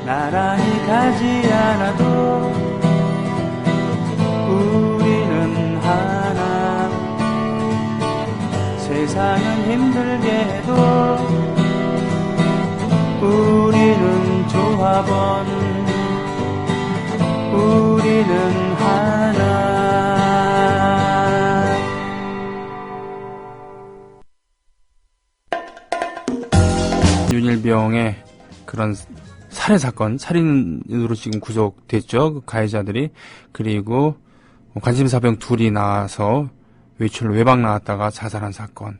나란히 가지 않아도 우리는 하나. 세상은 힘들게 해도 우리는 조합원. 우리는 하나. 윤일병의 그런 살해 사건, 살인으로 지금 구속됐죠. 그 가해자들이. 그리고 관심사병 둘이 나와서 외출로 외박 나왔다가 자살한 사건에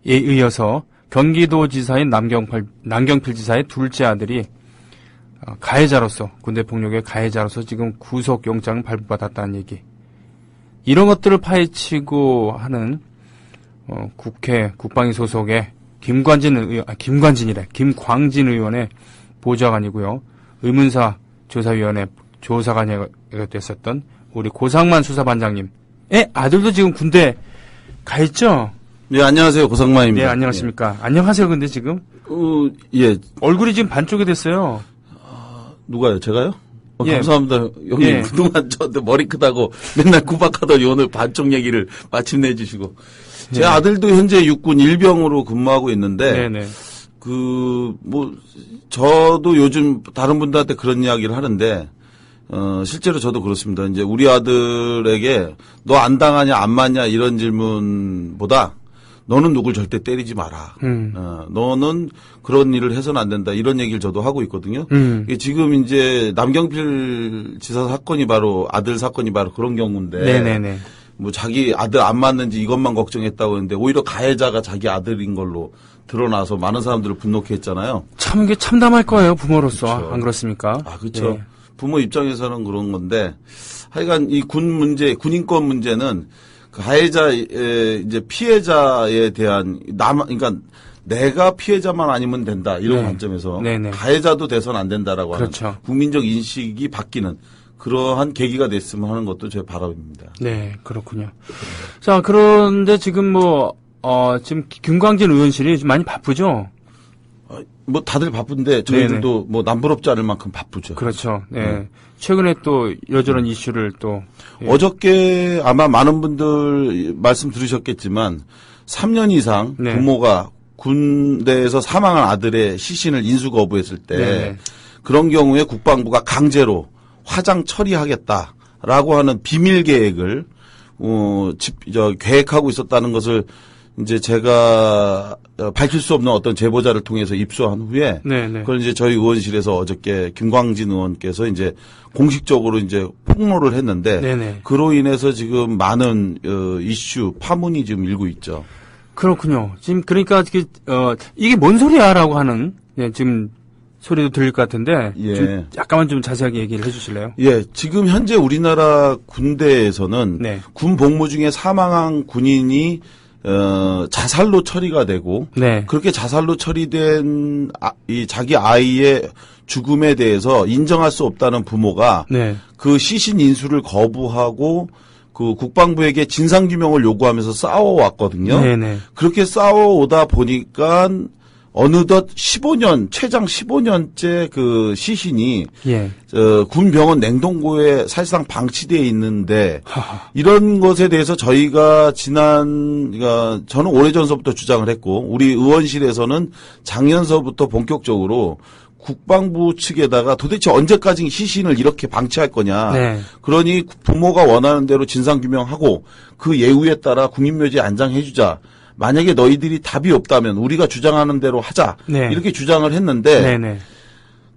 이어서 경기도지사인 남경필 지사의 둘째 아들이 가해자로서, 군대폭력의 가해자로서 지금 구속영장을 발부받았다는 얘기. 이런 것들을 파헤치고 하는 국회 국방위 소속의 김광진 의원의 보좌관이고요. 의문사 조사위원회 조사관이 됐었던 우리 고상만 수사반장님의 아들도 지금 군대 가 있죠? 네, 안녕하세요. 고상만입니다. 네, 안녕하십니까. 예. 안녕하세요. 근데 지금 예. 얼굴이 지금 반쪽이 됐어요. 누가요? 제가요? 예. 감사합니다. 형님, 예. 그동안 저한테 머리 크다고 맨날 구박하더니 오늘 반쪽 얘기를 마침내 해주시고. 제 아들도 현재 육군 일병으로 근무하고 있는데, 네네. 저도 요즘 다른 분들한테 그런 이야기를 하는데, 실제로 저도 그렇습니다. 이제 우리 아들에게 너 안 당하냐, 안 맞냐 이런 질문보다 너는 누굴 절대 때리지 마라. 너는 그런 일을 해서는 안 된다. 이런 얘기를 저도 하고 있거든요. 지금 이제 남경필 지사 사건이 바로 아들 사건이 바로 그런 경우인데. 네네네. 뭐 자기 아들 안 맞는지 이것만 걱정했다고 했는데 오히려 가해자가 자기 아들인 걸로 드러나서 많은 사람들을 분노케 했잖아요. 참 이게 참담할 거예요. 부모로서. 그렇죠. 안 그렇습니까? 아, 그렇죠. 네. 부모 입장에서는 그런 건데 하여간 이 군인권 문제는 가해자의 이제 피해자에 대한 그러니까 내가 피해자만 아니면 된다 이런 네. 관점에서 네네. 가해자도 돼서는 안 된다라고 그렇죠. 하는 국민적 인식이 바뀌는 그러한 계기가 됐으면 하는 것도 제 바람입니다. 네, 그렇군요. 자, 그런데 지금 지금 김광진 의원실이 좀 많이 바쁘죠? 뭐 다들 바쁜데 저희들도 네네. 뭐 남부럽지 않을 만큼 바쁘죠. 그렇죠. 네. 최근에 또 이러저런 이슈를 또. 예. 어저께 아마 많은 분들 말씀 들으셨겠지만 3년 이상 네. 부모가 군대에서 사망한 아들의 시신을 인수 거부했을 때 네. 그런 경우에 국방부가 강제로 화장 처리하겠다라고 하는 비밀 계획을 계획하고 있었다는 것을 이제 제가 밝힐 수 없는 어떤 제보자를 통해서 입수한 후에 네네. 그걸 이제 저희 의원실에서 어저께 김광진 의원께서 이제 공식적으로 이제 폭로를 했는데 네네. 그로 인해서 지금 많은 이슈 파문이 지금 일고 있죠. 그렇군요. 지금 그러니까 이게 뭔 소리야라고 하는 지금 소리도 들릴 것 같은데 예. 좀 약간만 좀 자세하게 얘기를 해주실래요? 예, 지금 현재 우리나라 군대에서는 네. 군 복무 중에 사망한 군인이 자살로 처리가 되고 네. 그렇게 자살로 처리된 이 자기 아이의 죽음에 대해서 인정할 수 없다는 부모가 네. 그 시신 인수를 거부하고 그 국방부에게 진상규명을 요구하면서 싸워왔거든요. 네네. 그렇게 싸워오다 보니까 어느덧 15년, 최장 15년째 그 시신이 예. 군 병원 냉동고에 사실상 방치되어 있는데 이런 것에 대해서 저희가 그러니까 저는 오래전서부터 주장을 했고 우리 의원실에서는 작년서부터 본격적으로 국방부 측에다가 도대체 언제까지 시신을 이렇게 방치할 거냐. 네. 그러니 부모가 원하는 대로 진상규명하고 그 예우에 따라 국민묘지에 안장해주자. 만약에 너희들이 답이 없다면 우리가 주장하는 대로 하자. 네. 이렇게 주장을 했는데 네네.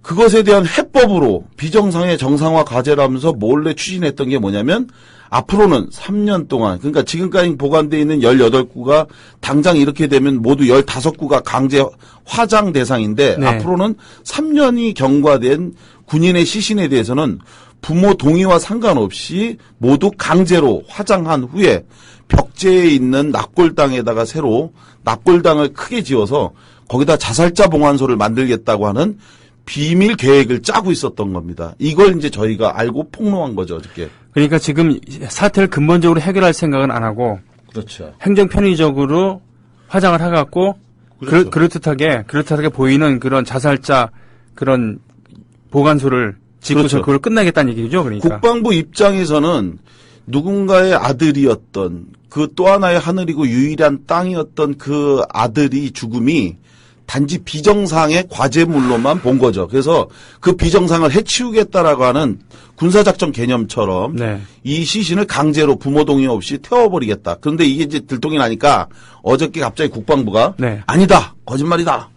그것에 대한 해법으로 비정상의 정상화 과제라면서 몰래 추진했던 게 뭐냐면 앞으로는 3년 동안 그러니까 지금까지 보관되어 있는 18구가 당장 이렇게 되면 모두 15구가 강제 화장 대상인데 네. 앞으로는 3년이 경과된 군인의 시신에 대해서는 부모 동의와 상관없이 모두 강제로 화장한 후에 벽제에 있는 납골당에다가 새로 납골당을 크게 지어서 거기다 자살자 봉안소를 만들겠다고 하는 비밀 계획을 짜고 있었던 겁니다. 이걸 이제 저희가 알고 폭로한 거죠, 어저께. 그러니까 지금 사태를 근본적으로 해결할 생각은 안 하고 그렇죠. 행정 편의적으로 화장을 해갖고 그렇죠. 그럴듯하게 보이는 그런 자살자 그런 보관소를 짓고서 그렇죠. 그걸 끝나겠다는 얘기죠, 그러니까. 국방부 입장에서는 누군가의 아들이었던 그 또 하나의 하늘이고 유일한 땅이었던 그 아들이 죽음이 단지 비정상의 과제물로만 본 거죠. 그래서 그 비정상을 해치우겠다라고 하는 군사작전 개념처럼 네. 이 시신을 강제로 부모 동의 없이 태워버리겠다. 그런데 이게 이제 들통이 나니까 어저께 갑자기 국방부가 네. 아니다. 거짓말이다.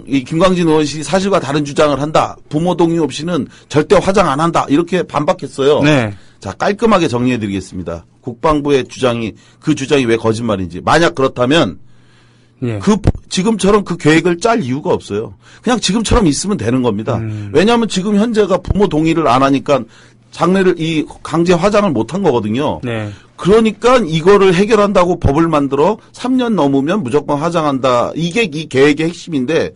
이 김광진 의원이 사실과 다른 주장을 한다. 부모 동의 없이는 절대 화장 안 한다. 이렇게 반박했어요. 네. 자, 깔끔하게 정리해드리겠습니다. 국방부의 그 주장이 왜 거짓말인지. 만약 그렇다면 예. 지금처럼 그 계획을 짤 이유가 없어요. 그냥 지금처럼 있으면 되는 겁니다. 왜냐하면 지금 현재가 부모 동의를 안 하니까 장례를 이 강제 화장을 못한 거거든요. 네. 그러니까 이거를 해결한다고 법을 만들어 3년 넘으면 무조건 화장한다. 이게 이 계획의 핵심인데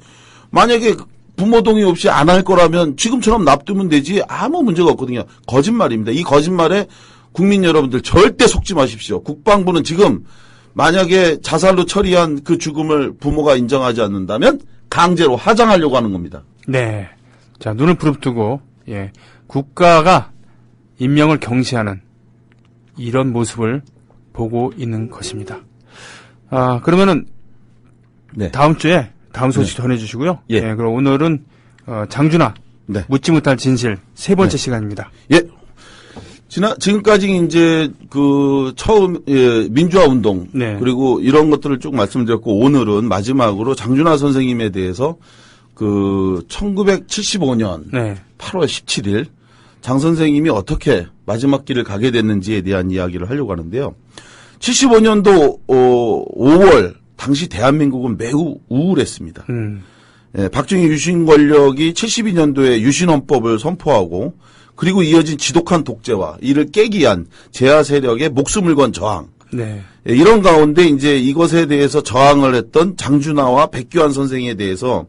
만약에 부모 동의 없이 안 할 거라면 지금처럼 놔두면 되지 아무 문제가 없거든요. 거짓말입니다. 이 거짓말에 국민 여러분들 절대 속지 마십시오. 국방부는 지금 만약에 자살로 처리한 그 죽음을 부모가 인정하지 않는다면 강제로 화장하려고 하는 겁니다. 네. 자, 눈을 부릅뜨고, 예. 국가가 인명을 경시하는 이런 모습을 보고 있는 것입니다. 아, 그러면은, 네. 다음 주에 다음 소식 전해주시고요. 예. 그럼 오늘은, 장준하. 네. 묻지 못할 진실 세 번째 네. 시간입니다. 예. 지금까지 이제 민주화 운동. 네. 그리고 이런 것들을 쭉 말씀드렸고 오늘은 마지막으로 장준하 선생님에 대해서 1975년 네. 8월 17일 장 선생님이 어떻게 마지막 길을 가게 됐는지에 대한 이야기를 하려고 하는데요. 75년도 5월 당시 대한민국은 매우 우울했습니다. 예, 박정희 유신 권력이 72년도에 유신헌법을 선포하고 그리고 이어진 지독한 독재와 이를 깨기 위한 제야 세력의 목숨을 건 저항. 네. 예, 이런 가운데 이제 이것에 대해서 저항을 했던 장준하와 백규환 선생에 대해서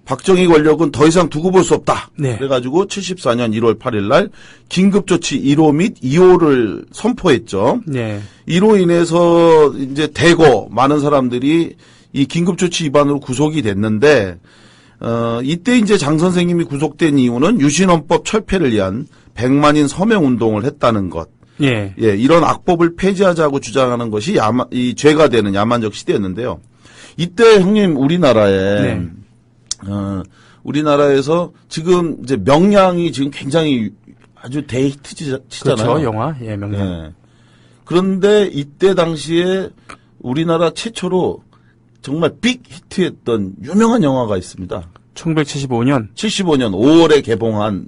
박정희 권력은 더 이상 두고 볼 수 없다. 네. 그래가지고 74년 1월 8일 날 긴급조치 1호 및 2호를 선포했죠. 네. 이로 인해서 이제 대거 많은 사람들이 이 긴급조치 위반으로 구속이 됐는데, 이때 이제 장 선생님이 구속된 이유는 유신헌법 철폐를 위한 100만인 서명 운동을 했다는 것. 예. 예, 이런 악법을 폐지하자고 주장하는 것이 이 죄가 되는 야만적 시대였는데요. 이때 형님 우리나라에 네. 우리나라에서 지금 이제 명량이 지금 굉장히 아주 대히트치잖아요. 그렇죠. 영화. 예, 명량. 예. 그런데 이때 당시에 우리나라 최초로 정말 빅 히트했던 유명한 영화가 있습니다. 1975년. 75년 5월에 개봉한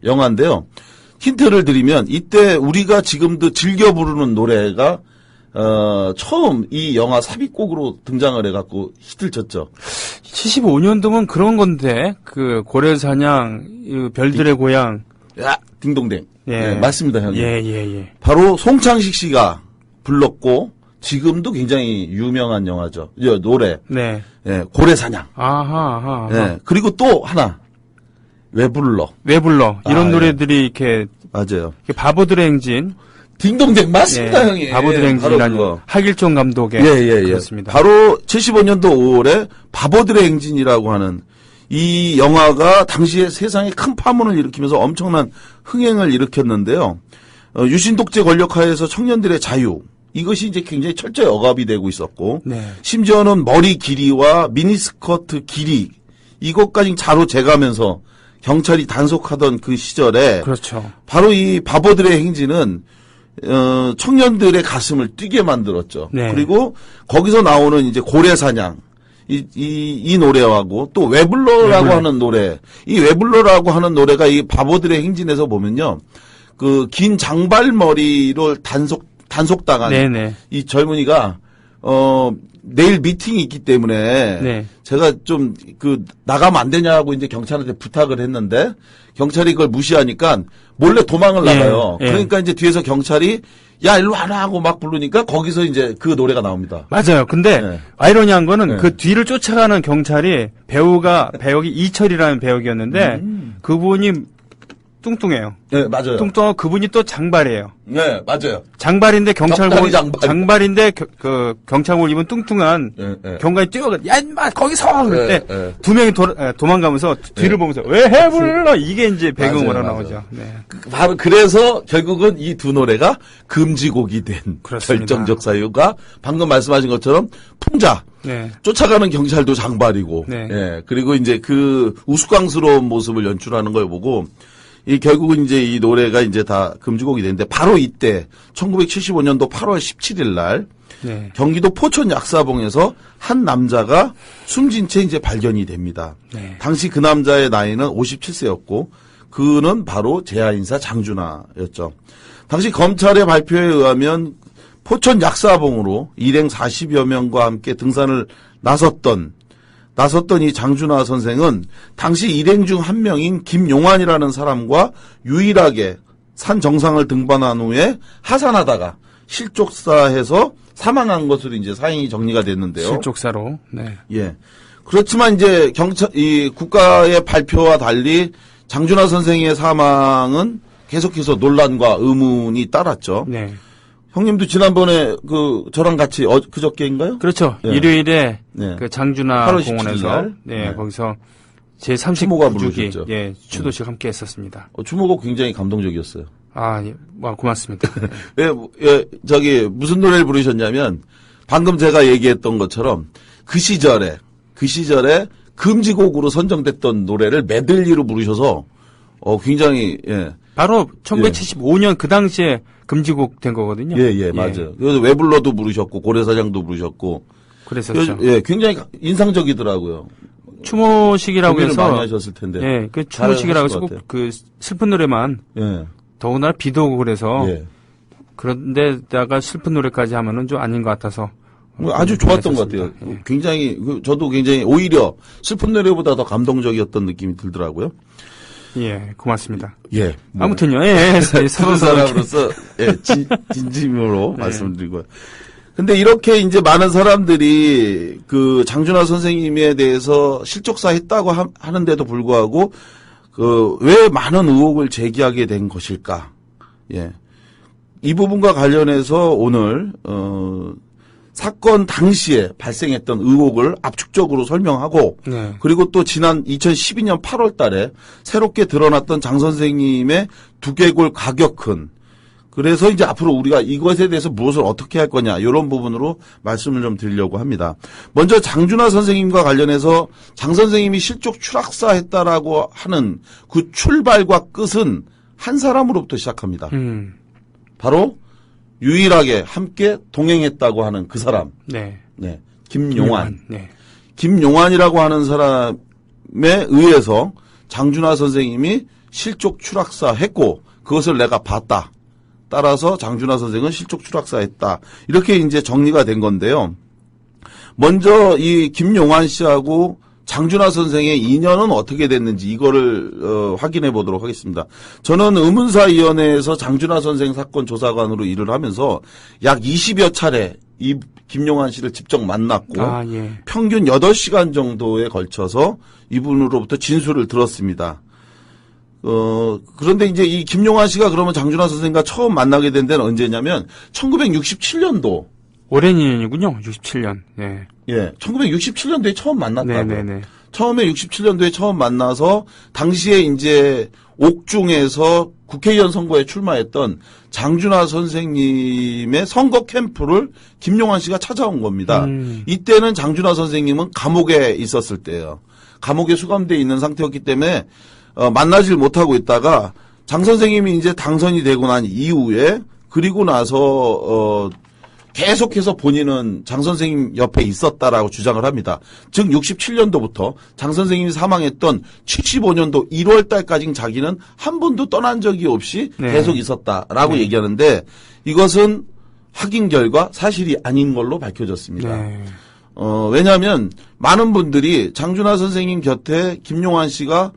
영화인데요. 힌트를 드리면 이때 우리가 지금도 즐겨 부르는 노래가 처음 이 영화 삽입곡으로 등장을 해갖고 히트를 쳤죠. 75년도면 그런 건데, 고래사냥, 별들의 고향. 야, 딩동댕. 예. 네, 맞습니다, 형님. 예. 바로 송창식 씨가 불렀고 지금도 굉장히 유명한 영화죠. 노래. 네. 예, 고래사냥. 아하. 예, 그리고 또 하나. 왜 불러? 왜 불러? 이런 아, 노래들이 이렇게 맞아요. 바보들의 행진. 딩동댕 맞습니다, 예, 형님. 바보들의 행진이라는 바로 그거. 하길종 감독의. 예. 그렇습니다. 바로 75년도 5월에 바보들의 행진이라고 하는 이 영화가 당시에 세상에 큰 파문을 일으키면서 엄청난 흥행을 일으켰는데요. 유신 독재 권력 하에서 청년들의 자유. 이것이 이제 굉장히 철저히 억압이 되고 있었고. 네. 심지어는 머리 길이와 미니스커트 길이. 이것까지 자로 재가면서 경찰이 단속하던 그 시절에. 그렇죠. 바로 이 바보들의 행진은 청년들의 가슴을 뛰게 만들었죠. 네. 그리고 거기서 나오는 이제 고래사냥 이 노래하고 또 왜 불러라고 하는 노래, 이 왜 불러라고 하는 노래가 이 바보들의 행진에서 보면요, 그 긴 장발머리로 단속당한 네네. 이 젊은이가 내일 미팅이 있기 때문에 네. 제가 좀 나가면 안 되냐고 이제 경찰한테 부탁을 했는데 경찰이 그걸 무시하니까 몰래 도망을 나가요. 예. 그러니까 이제 뒤에서 경찰이 야 일로 와라 하고 막 부르니까 거기서 이제 그 노래가 나옵니다. 맞아요. 근데 네. 아이러니한 거는 네. 그 뒤를 쫓아가는 경찰이 배역이 이철이라는 배역이었는데 그분이 뚱뚱해요. 네, 맞아요. 뚱뚱하고 그분이 또 장발이에요. 네, 맞아요. 장발인데 경찰복, 장발. 장발인데 경찰복을 입은 뚱뚱한 네, 네. 경관이 뛰어가, 야, 인마, 거기서! 그럴 때, 네, 네. 두 명이 도망가면서 뒤를 보면서, 왜 해불러? 이게 이제 배경으로 맞아요, 나오죠. 맞아요. 네. 바로 그래서 결국은 이 두 노래가 금지곡이 된 그렇습니다. 결정적 사유가 방금 말씀하신 것처럼 풍자. 네. 쫓아가는 경찰도 장발이고, 네. 예, 그리고 이제 그 우스꽝스러운 모습을 연출하는 걸 보고, 이 결국은 이제 이 노래가 이제 다 금지곡이 됐는데, 바로 이때, 1975년도 8월 17일 날, 네. 경기도 포천 약사봉에서 한 남자가 숨진 채 이제 발견이 됩니다. 네. 당시 그 남자의 나이는 57세였고, 그는 바로 재하인사 장준하였죠. 당시 검찰의 발표에 의하면 포천 약사봉으로 일행 40여 명과 함께 등산을 나섰던 이 장준하 선생은 당시 일행 중 한 명인 김용환이라는 사람과 유일하게 산 정상을 등반한 후에 하산하다가 실족사해서 사망한 것으로 이제 사인이 정리가 됐는데요. 실족사로. 네. 예. 그렇지만 이제 이 국가의 발표와 달리 장준하 선생의 사망은 계속해서 논란과 의문이 따랐죠. 네. 형님도 지난번에 저랑 같이 그저께인가요? 그렇죠. 예. 일요일에 네. 그 장준하 8월 17일 공원에서 날. 네, 네. 거기서 제 추모가 39주기 부르셨죠. 예, 추도식 함께 했었습니다. 추모곡 굉장히 감동적이었어요. 아, 예, 고맙습니다. 예, 무슨 노래를 부르셨냐면 방금 제가 얘기했던 것처럼 그 시절에 금지곡으로 선정됐던 노래를 메들리로 부르셔서 굉장히 예. 바로 1975년 그 당시에 금지곡 된 거거든요. 예, 맞아요. 그래서 왜 불러도 부르셨고 고래사장도 부르셨고 그랬었죠. 예, 굉장히 인상적이더라고요. 추모식이라고 준비를 많이 해서 하셨을 텐데. 예, 그 추모식이라고 해서 잘하셨을 것 꼭 그 슬픈 노래만 예. 더구나 비도 오고 그래서 예. 그런데다가 슬픈 노래까지 하면은 좀 아닌 것 같아서 아주 좋았던 것 같아요. 예. 굉장히 저도 굉장히 오히려 슬픈 노래보다 더 감동적이었던 느낌이 들더라고요. 예, 고맙습니다. 예. 아무튼요, 예, 서로 서로 사람으로서 예, 진심으로 말씀드리고요. 근데 이렇게 이제 많은 사람들이 그 장준하 선생님에 대해서 실족사 했다고 하는데도 불구하고 왜 많은 의혹을 제기하게 된 것일까? 예. 이 부분과 관련해서 오늘 사건 당시에 발생했던 의혹을 압축적으로 설명하고 네. 그리고 또 지난 2012년 8월 달에 새롭게 드러났던 장 선생님의 두개골 가격흔 그래서 이제 앞으로 우리가 이것에 대해서 무엇을 어떻게 할 거냐 이런 부분으로 말씀을 좀 드리려고 합니다. 먼저 장준하 선생님과 관련해서 장 선생님이 실족 추락사했다라고 하는 그 출발과 끝은 한 사람으로부터 시작합니다. 바로 유일하게 함께 동행했다고 하는 그 사람. 네. 네. 김용환. 네. 김용환이라고 하는 사람에 의해서 장준하 선생님이 실족 추락사했고 그것을 내가 봤다. 따라서 장준하 선생은 실족 추락사했다. 이렇게 이제 정리가 된 건데요. 먼저 이 김용환 씨하고 장준하 선생의 인연은 어떻게 됐는지 이거를 확인해 보도록 하겠습니다. 저는 의문사위원회에서 장준하 선생 사건 조사관으로 일을 하면서 약 20여 차례 이 김용환 씨를 직접 만났고 예. 평균 8시간 정도에 걸쳐서 이분으로부터 진술을 들었습니다. 그런데 이제 이 김용환 씨가 그러면 장준하 선생과 처음 만나게 된 데는 언제냐면 1967년도. 오랜 인연이군요. 67년. 네. 예. 1967년도에 처음 만났다고요. 네네네. 처음에 67년도에 처음 만나서 당시에 이제 옥중에서 국회의원 선거에 출마했던 장준하 선생님의 선거 캠프를 김용환 씨가 찾아온 겁니다. 이때는 장준하 선생님은 감옥에 있었을 때예요. 감옥에 수감돼 있는 상태였기 때문에 만나질 못하고 있다가 장 선생님이 이제 당선이 되고 난 이후에 그리고 나서 계속해서 본인은 장 선생님 옆에 있었다라고 주장을 합니다. 즉 67년도부터 장 선생님이 사망했던 75년도 1월 달까지 자기는 한 번도 떠난 적이 없이 네. 계속 있었다라고 네. 얘기하는데 이것은 확인 결과 사실이 아닌 걸로 밝혀졌습니다. 네. 왜냐하면 많은 분들이 장준하 선생님 곁에 김용환 씨가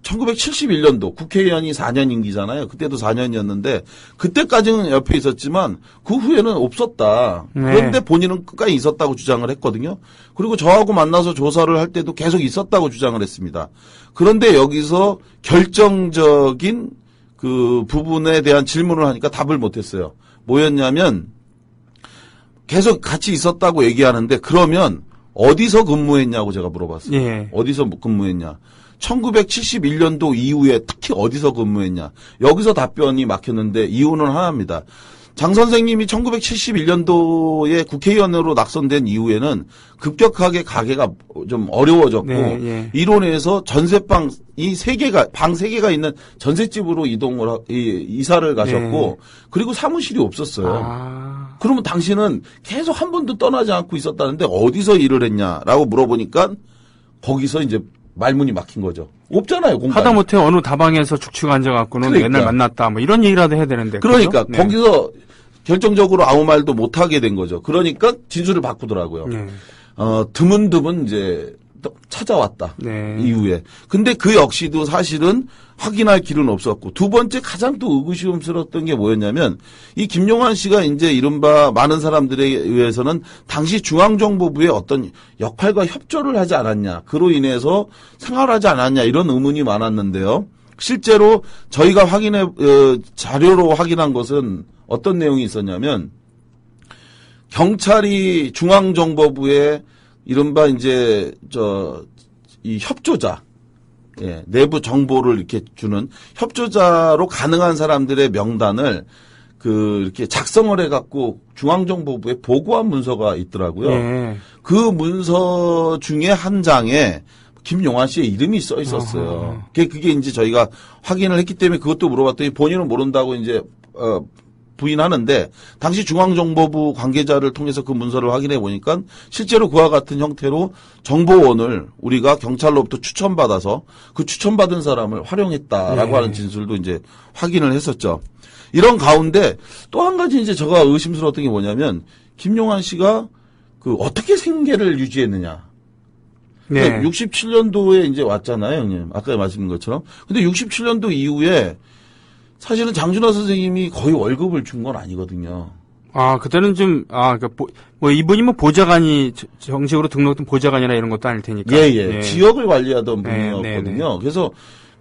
1971년도 국회의원이 4년 임기잖아요. 그때도 4년이었는데 그때까지는 옆에 있었지만 그 후에는 없었다. 네. 그런데 본인은 끝까지 있었다고 주장을 했거든요. 그리고 저하고 만나서 조사를 할 때도 계속 있었다고 주장을 했습니다. 그런데 여기서 결정적인 그 부분에 대한 질문을 하니까 답을 못했어요. 뭐였냐면 계속 같이 있었다고 얘기하는데 그러면 어디서 근무했냐고 제가 물어봤어요. 예. 어디서 근무했냐. 1971년도 이후에 특히 어디서 근무했냐. 여기서 답변이 막혔는데 이유는 하나입니다. 장 선생님이 1971년도에 국회의원으로 낙선된 이후에는 급격하게 가게가 좀 어려워졌고 네, 예. 이론에서 전세방 방 3개가 있는 전셋집으로 이사를 가셨고 네. 그리고 사무실이 없었어요. 아. 그러면 당신은 계속 한 번도 떠나지 않고 있었다는데 어디서 일을 했냐라고 물어보니까 거기서 이제 말문이 막힌 거죠. 없잖아요, 공간이. 하다못해 어느 다방에서 축축 앉아갖고는 그러니까. 맨날 만났다 뭐 이런 얘기라도 해야 되는데. 그러니까 그죠? 네. 거기서 결정적으로 아무 말도 못 하게 된 거죠. 그러니까 진술을 바꾸더라고요. 네. 드문드문 이제 또 찾아왔다. 네. 이후에. 근데 그 역시도 사실은 확인할 길은 없었고 두 번째 가장 또 의구시험스러웠던 게 뭐였냐면 이 김용환 씨가 이제 이른바 많은 사람들에 의해서는 당시 중앙정보부의 어떤 역할과 협조를 하지 않았냐. 그로 인해서 생활하지 않았냐 이런 의문이 많았는데요. 실제로 저희가 자료로 확인한 것은 어떤 내용이 있었냐면 경찰이 중앙정보부에 이른바 이제 이 협조자, 예, 내부 정보를 이렇게 주는 협조자로 가능한 사람들의 명단을 이렇게 작성을 해갖고 중앙정보부에 보고한 문서가 있더라고요. 네. 그 문서 중에 한 장에 김용환 씨의 이름이 써 있었어요. 어허. 그게 이제 저희가 확인을 했기 때문에 그것도 물어봤더니 본인은 모른다고 이제 부인하는데 당시 중앙정보부 관계자를 통해서 그 문서를 확인해 보니까 실제로 그와 같은 형태로 정보원을 우리가 경찰로부터 추천받아서 그 추천받은 사람을 활용했다라고 네. 하는 진술도 이제 확인을 했었죠. 이런 가운데 또 한 가지 이제 제가 의심스러웠던 게 뭐냐면 김용환 씨가 어떻게 생계를 유지했느냐. 네. 그러니까 67년도에 이제 왔잖아요, 형님. 아까 말씀드린 것처럼. 근데 67년도 이후에 사실은 장준하 선생님이 거의 월급을 준 건 아니거든요. 아, 그때는 그러니까 이분이 보좌관이 정식으로 등록된 보좌관이나 이런 것도 아닐 테니까. 예. 지역을 관리하던 네, 분이었거든요. 네. 그래서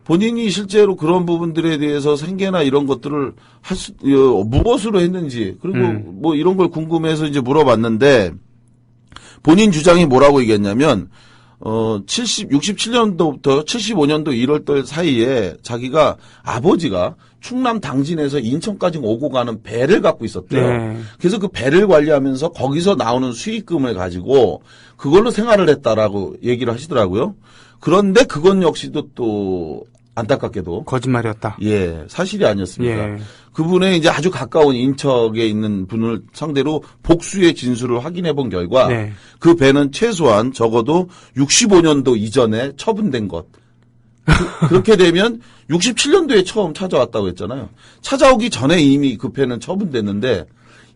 본인이 실제로 그런 부분들에 대해서 생계나 이런 것들을 무엇으로 했는지 그리고 뭐 이런 걸 궁금해서 이제 물어봤는데 본인 주장이 뭐라고 얘기했냐면 67년도부터 75년도 1월달 사이에 자기가 아버지가 충남 당진에서 인천까지 오고 가는 배를 갖고 있었대요. 네. 그래서 그 배를 관리하면서 거기서 나오는 수익금을 가지고 그걸로 생활을 했다라고 얘기를 하시더라고요. 그런데 그건 역시도 또 안타깝게도 거짓말이었다. 예, 사실이 아니었습니다. 예. 그분의 이제 아주 가까운 인척에 있는 분을 상대로 복수의 진술을 확인해 본 결과 네. 그 배는 최소한 적어도 65년도 이전에 처분된 것. 그렇게 되면 67년도에 처음 찾아왔다고 했잖아요. 찾아오기 전에 이미 그 배는 처분됐는데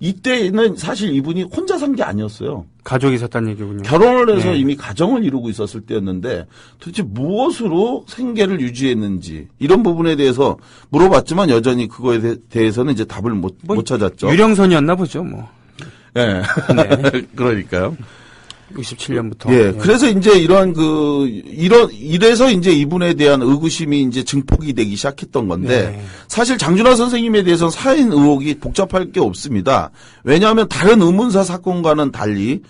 이때는 사실 이분이 혼자 산 게 아니었어요. 가족이 있었다는 얘기군요. 결혼을 해서 네. 이미 가정을 이루고 있었을 때였는데 도대체 무엇으로 생계를 유지했는지 이런 부분에 대해서 물어봤지만 여전히 그거에 대해서는 이제 답을 못 찾았죠. 유령선이었나 보죠, 뭐. 예. 네. 그러니까요. 67년부터. 예. 그래서 이제 이래서 이제 이분에 대한 의구심이 이제 증폭이 되기 시작했던 건데 네. 사실 장준하 선생님에 대해서는 살인 의혹이 복잡할 게 없습니다. 왜냐하면 다른 의문사 사건과는 달리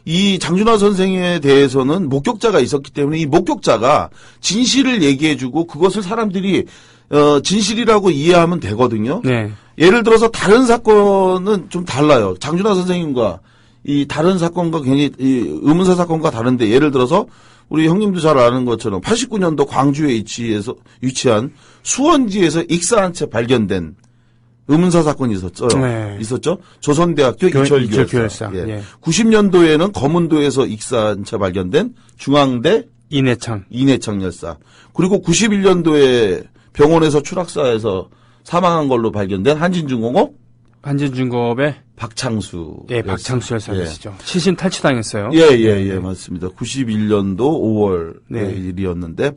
이 장준하 선생에 대해서는 목격자가 있었기 때문에 이 목격자가 진실을 얘기해주고 그것을 사람들이 진실이라고 이해하면 되거든요. 네. 예를 들어서 다른 사건은 좀 달라요. 장준하 선생님과 이 다른 사건과 굉장히 이 의문사 사건과 다른데 예를 들어서 우리 형님도 잘 아는 것처럼 89년도 광주에 위치한 수원지에서 익사한 채 발견된 의문사 사건이 있었죠. 네. 있었죠. 조선대학교 이철규열사. 예. 예. 90년도에는 검은도에서 익사한 채 발견된 중앙대 이내창. 이내창 열사. 그리고 91년도에 병원에서 추락사에서 사망한 걸로 발견된 한진중공업 한진중공업의 박창수. 예, 박창수 열사이시죠. 시신 탈취당했어요. 예, 맞습니다. 91년도 5월 네. 일이었는데,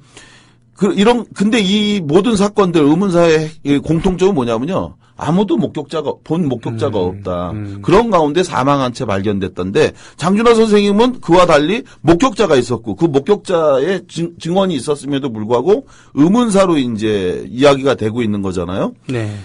근데 이 모든 사건들, 의문사의 공통점은 뭐냐면요. 아무도 본 목격자가 없다. 그런 가운데 사망한 채 발견됐던데, 장준하 선생님은 그와 달리 목격자가 있었고, 그 목격자의 증언이 있었음에도 불구하고 의문사로 이제 이야기가 되고 있는 거잖아요. 네.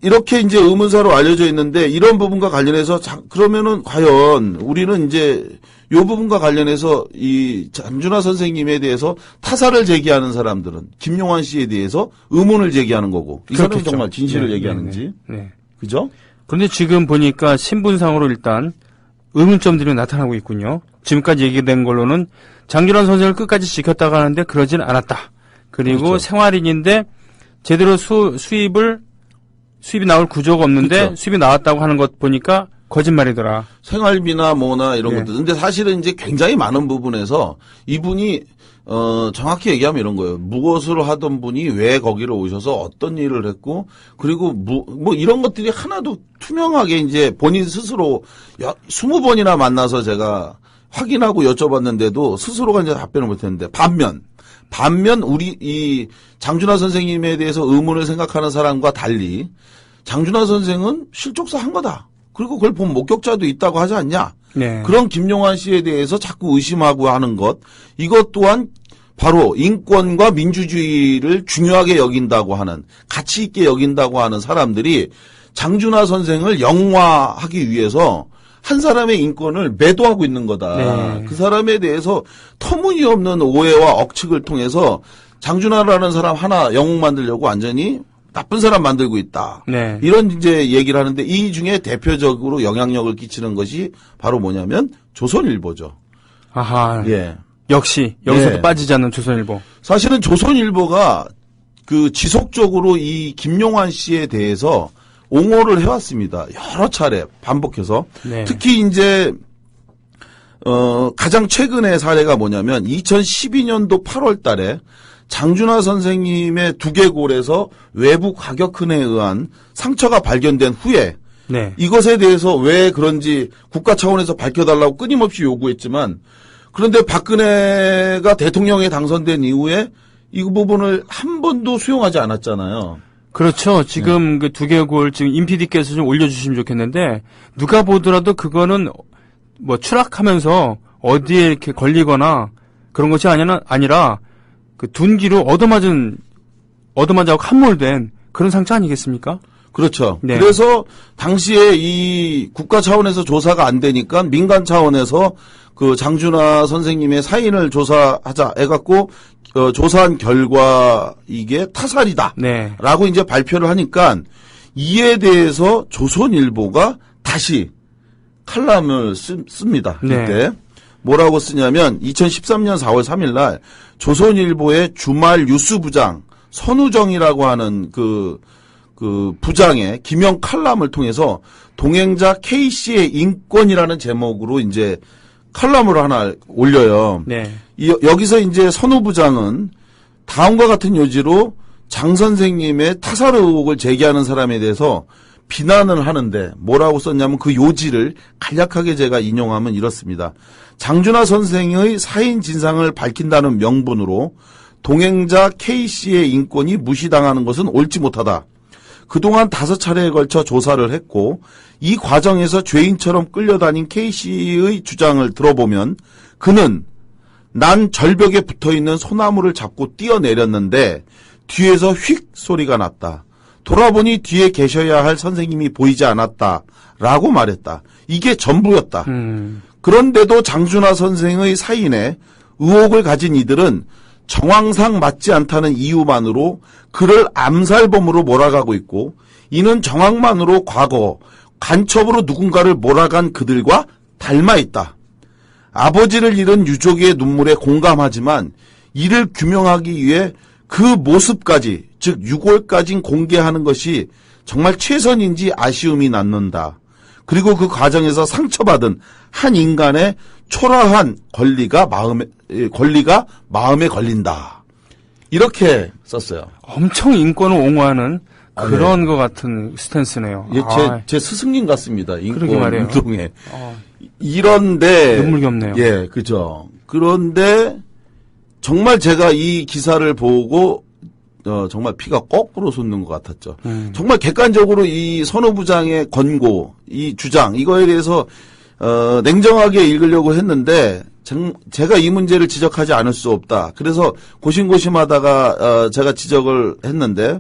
이렇게 이제 의문사로 알려져 있는데, 이런 부분과 관련해서, 그러면은 과연 우리는 이제 요 부분과 관련해서 이 장준하 선생님에 대해서 타사를 제기하는 사람들은 김용환 씨에 대해서 의문을 제기하는 거고, 이 사람이 그렇겠죠. 정말 진실을 네, 얘기하는지. 네. 그죠? 그런데 지금 보니까 신분상으로 일단 의문점들이 나타나고 있군요. 지금까지 얘기된 걸로는 장준하 선생을 끝까지 지켰다가 하는데 그러진 않았다. 그리고 그렇죠. 생활인인데 제대로 수입이 나올 구조가 없는데 그렇죠. 수입이 나왔다고 하는 것 보니까 거짓말이더라. 생활비나 뭐나 이런 네. 것들. 근데 사실은 이제 굉장히 많은 부분에서 이분이 정확히 얘기하면 이런 거예요. 무엇을 하던 분이 왜 거기로 오셔서 어떤 일을 했고, 그리고 뭐 이런 것들이 하나도 투명하게 이제 본인 스스로 20번이나 만나서 제가 확인하고 여쭤봤는데도 스스로가 이제 답변을 못했는데, 반면 우리 이 장준하 선생님에 대해서 의문을 생각하는 사람과 달리 장준하 선생은 실족사 한 거다. 그리고 그걸 본 목격자도 있다고 하지 않냐. 네. 그런 김용환 씨에 대해서 자꾸 의심하고 하는 것, 이것 또한 바로 인권과 민주주의를 중요하게 여긴다고 하는, 가치 있게 여긴다고 하는 사람들이 장준하 선생을 영화하기 위해서 한 사람의 인권을 매도하고 있는 거다. 네. 그 사람에 대해서 터무니없는 오해와 억측을 통해서 장준하라는 사람 하나 영웅 만들려고 완전히 나쁜 사람 만들고 있다. 네. 이런 이제 얘기를 하는데, 이 중에 대표적으로 영향력을 끼치는 것이 바로 뭐냐면 조선일보죠. 아하. 예. 역시 여기서도 네. 빠지지 않는 조선일보. 사실은 조선일보가 그 지속적으로 이 김용환 씨에 대해서 옹호를 해왔습니다. 여러 차례 반복해서. 네. 특히 이제 가장 최근의 사례가 뭐냐면 2012년도 8월 달에 장준하 선생님의 두개골에서 외부 과격근에 의한 상처가 발견된 후에 네. 이것에 대해서 왜 그런지 국가 차원에서 밝혀달라고 끊임없이 요구했지만, 그런데 박근혜가 대통령에 당선된 이후에 이 부분을 한 번도 수용하지 않았잖아요. 그렇죠. 지금 그 두개골 지금 임PD께서 좀 올려주시면 좋겠는데, 누가 보더라도 그거는 뭐 추락하면서 어디에 이렇게 걸리거나 그런 것이 아니라 그 둔기로 얻어맞아고 함몰된 그런 상처 아니겠습니까? 그렇죠. 네. 그래서 당시에 이 국가 차원에서 조사가 안 되니까 민간 차원에서 그 장준하 선생님의 사인을 조사하자 해갖고 조사한 결과 이게 타살이다. 네. 라고 이제 발표를 하니까 이에 대해서 조선일보가 다시 칼럼을 씁니다. 네. 이때. 뭐라고 쓰냐면 2013년 4월 3일 날 조선일보의 주말 뉴스부장 선우정이라고 하는 그 부장의 기명 칼럼을 통해서 동행자 K씨의 인권이라는 제목으로 이제 칼럼을 하나 올려요. 네. 여기서 이제 선우 부장은 다음과 같은 요지로 장 선생님의 타살 의혹을 제기하는 사람에 대해서 비난을 하는데, 뭐라고 썼냐면 그 요지를 간략하게 제가 인용하면 이렇습니다. 장준하 선생의 사인 진상을 밝힌다는 명분으로 동행자 K씨의 인권이 무시당하는 것은 옳지 못하다. 그동안 5차례에 걸쳐 조사를 했고 이 과정에서 죄인처럼 끌려다닌 K씨의 주장을 들어보면 그는 난 절벽에 붙어있는 소나무를 잡고 뛰어내렸는데 뒤에서 휙 소리가 났다. 돌아보니 뒤에 계셔야 할 선생님이 보이지 않았다. 라고 말했다. 이게 전부였다. 그런데도 장준하 선생의 사인에 의혹을 가진 이들은 정황상 맞지 않다는 이유만으로 그를 암살범으로 몰아가고 있고, 이는 정황만으로 과거 간첩으로 누군가를 몰아간 그들과 닮아 있다. 아버지를 잃은 유족의 눈물에 공감하지만 이를 규명하기 위해 그 모습까지, 즉 유골까지 공개하는 것이 정말 최선인지 아쉬움이 남는다. 그리고 그 과정에서 상처받은 한 인간의 초라한 권리가 마음에 걸린다. 이렇게 썼어요. 엄청 인권을 옹호하는 그런 네. 것 같은 스탠스네요. 예, 제 스승님 같습니다. 그러게 말이에요. 인권 운동에. 이런데 눈물겹네요. 예, 그죠. 그런데 정말 제가 이 기사를 보고 정말 피가 거꾸로 솟는 것 같았죠. 정말 객관적으로 이 선호부장의 권고, 이 주장 이거에 대해서 냉정하게 읽으려고 했는데 제가 이 문제를 지적하지 않을 수 없다. 그래서 고심고심하다가 제가 지적을 했는데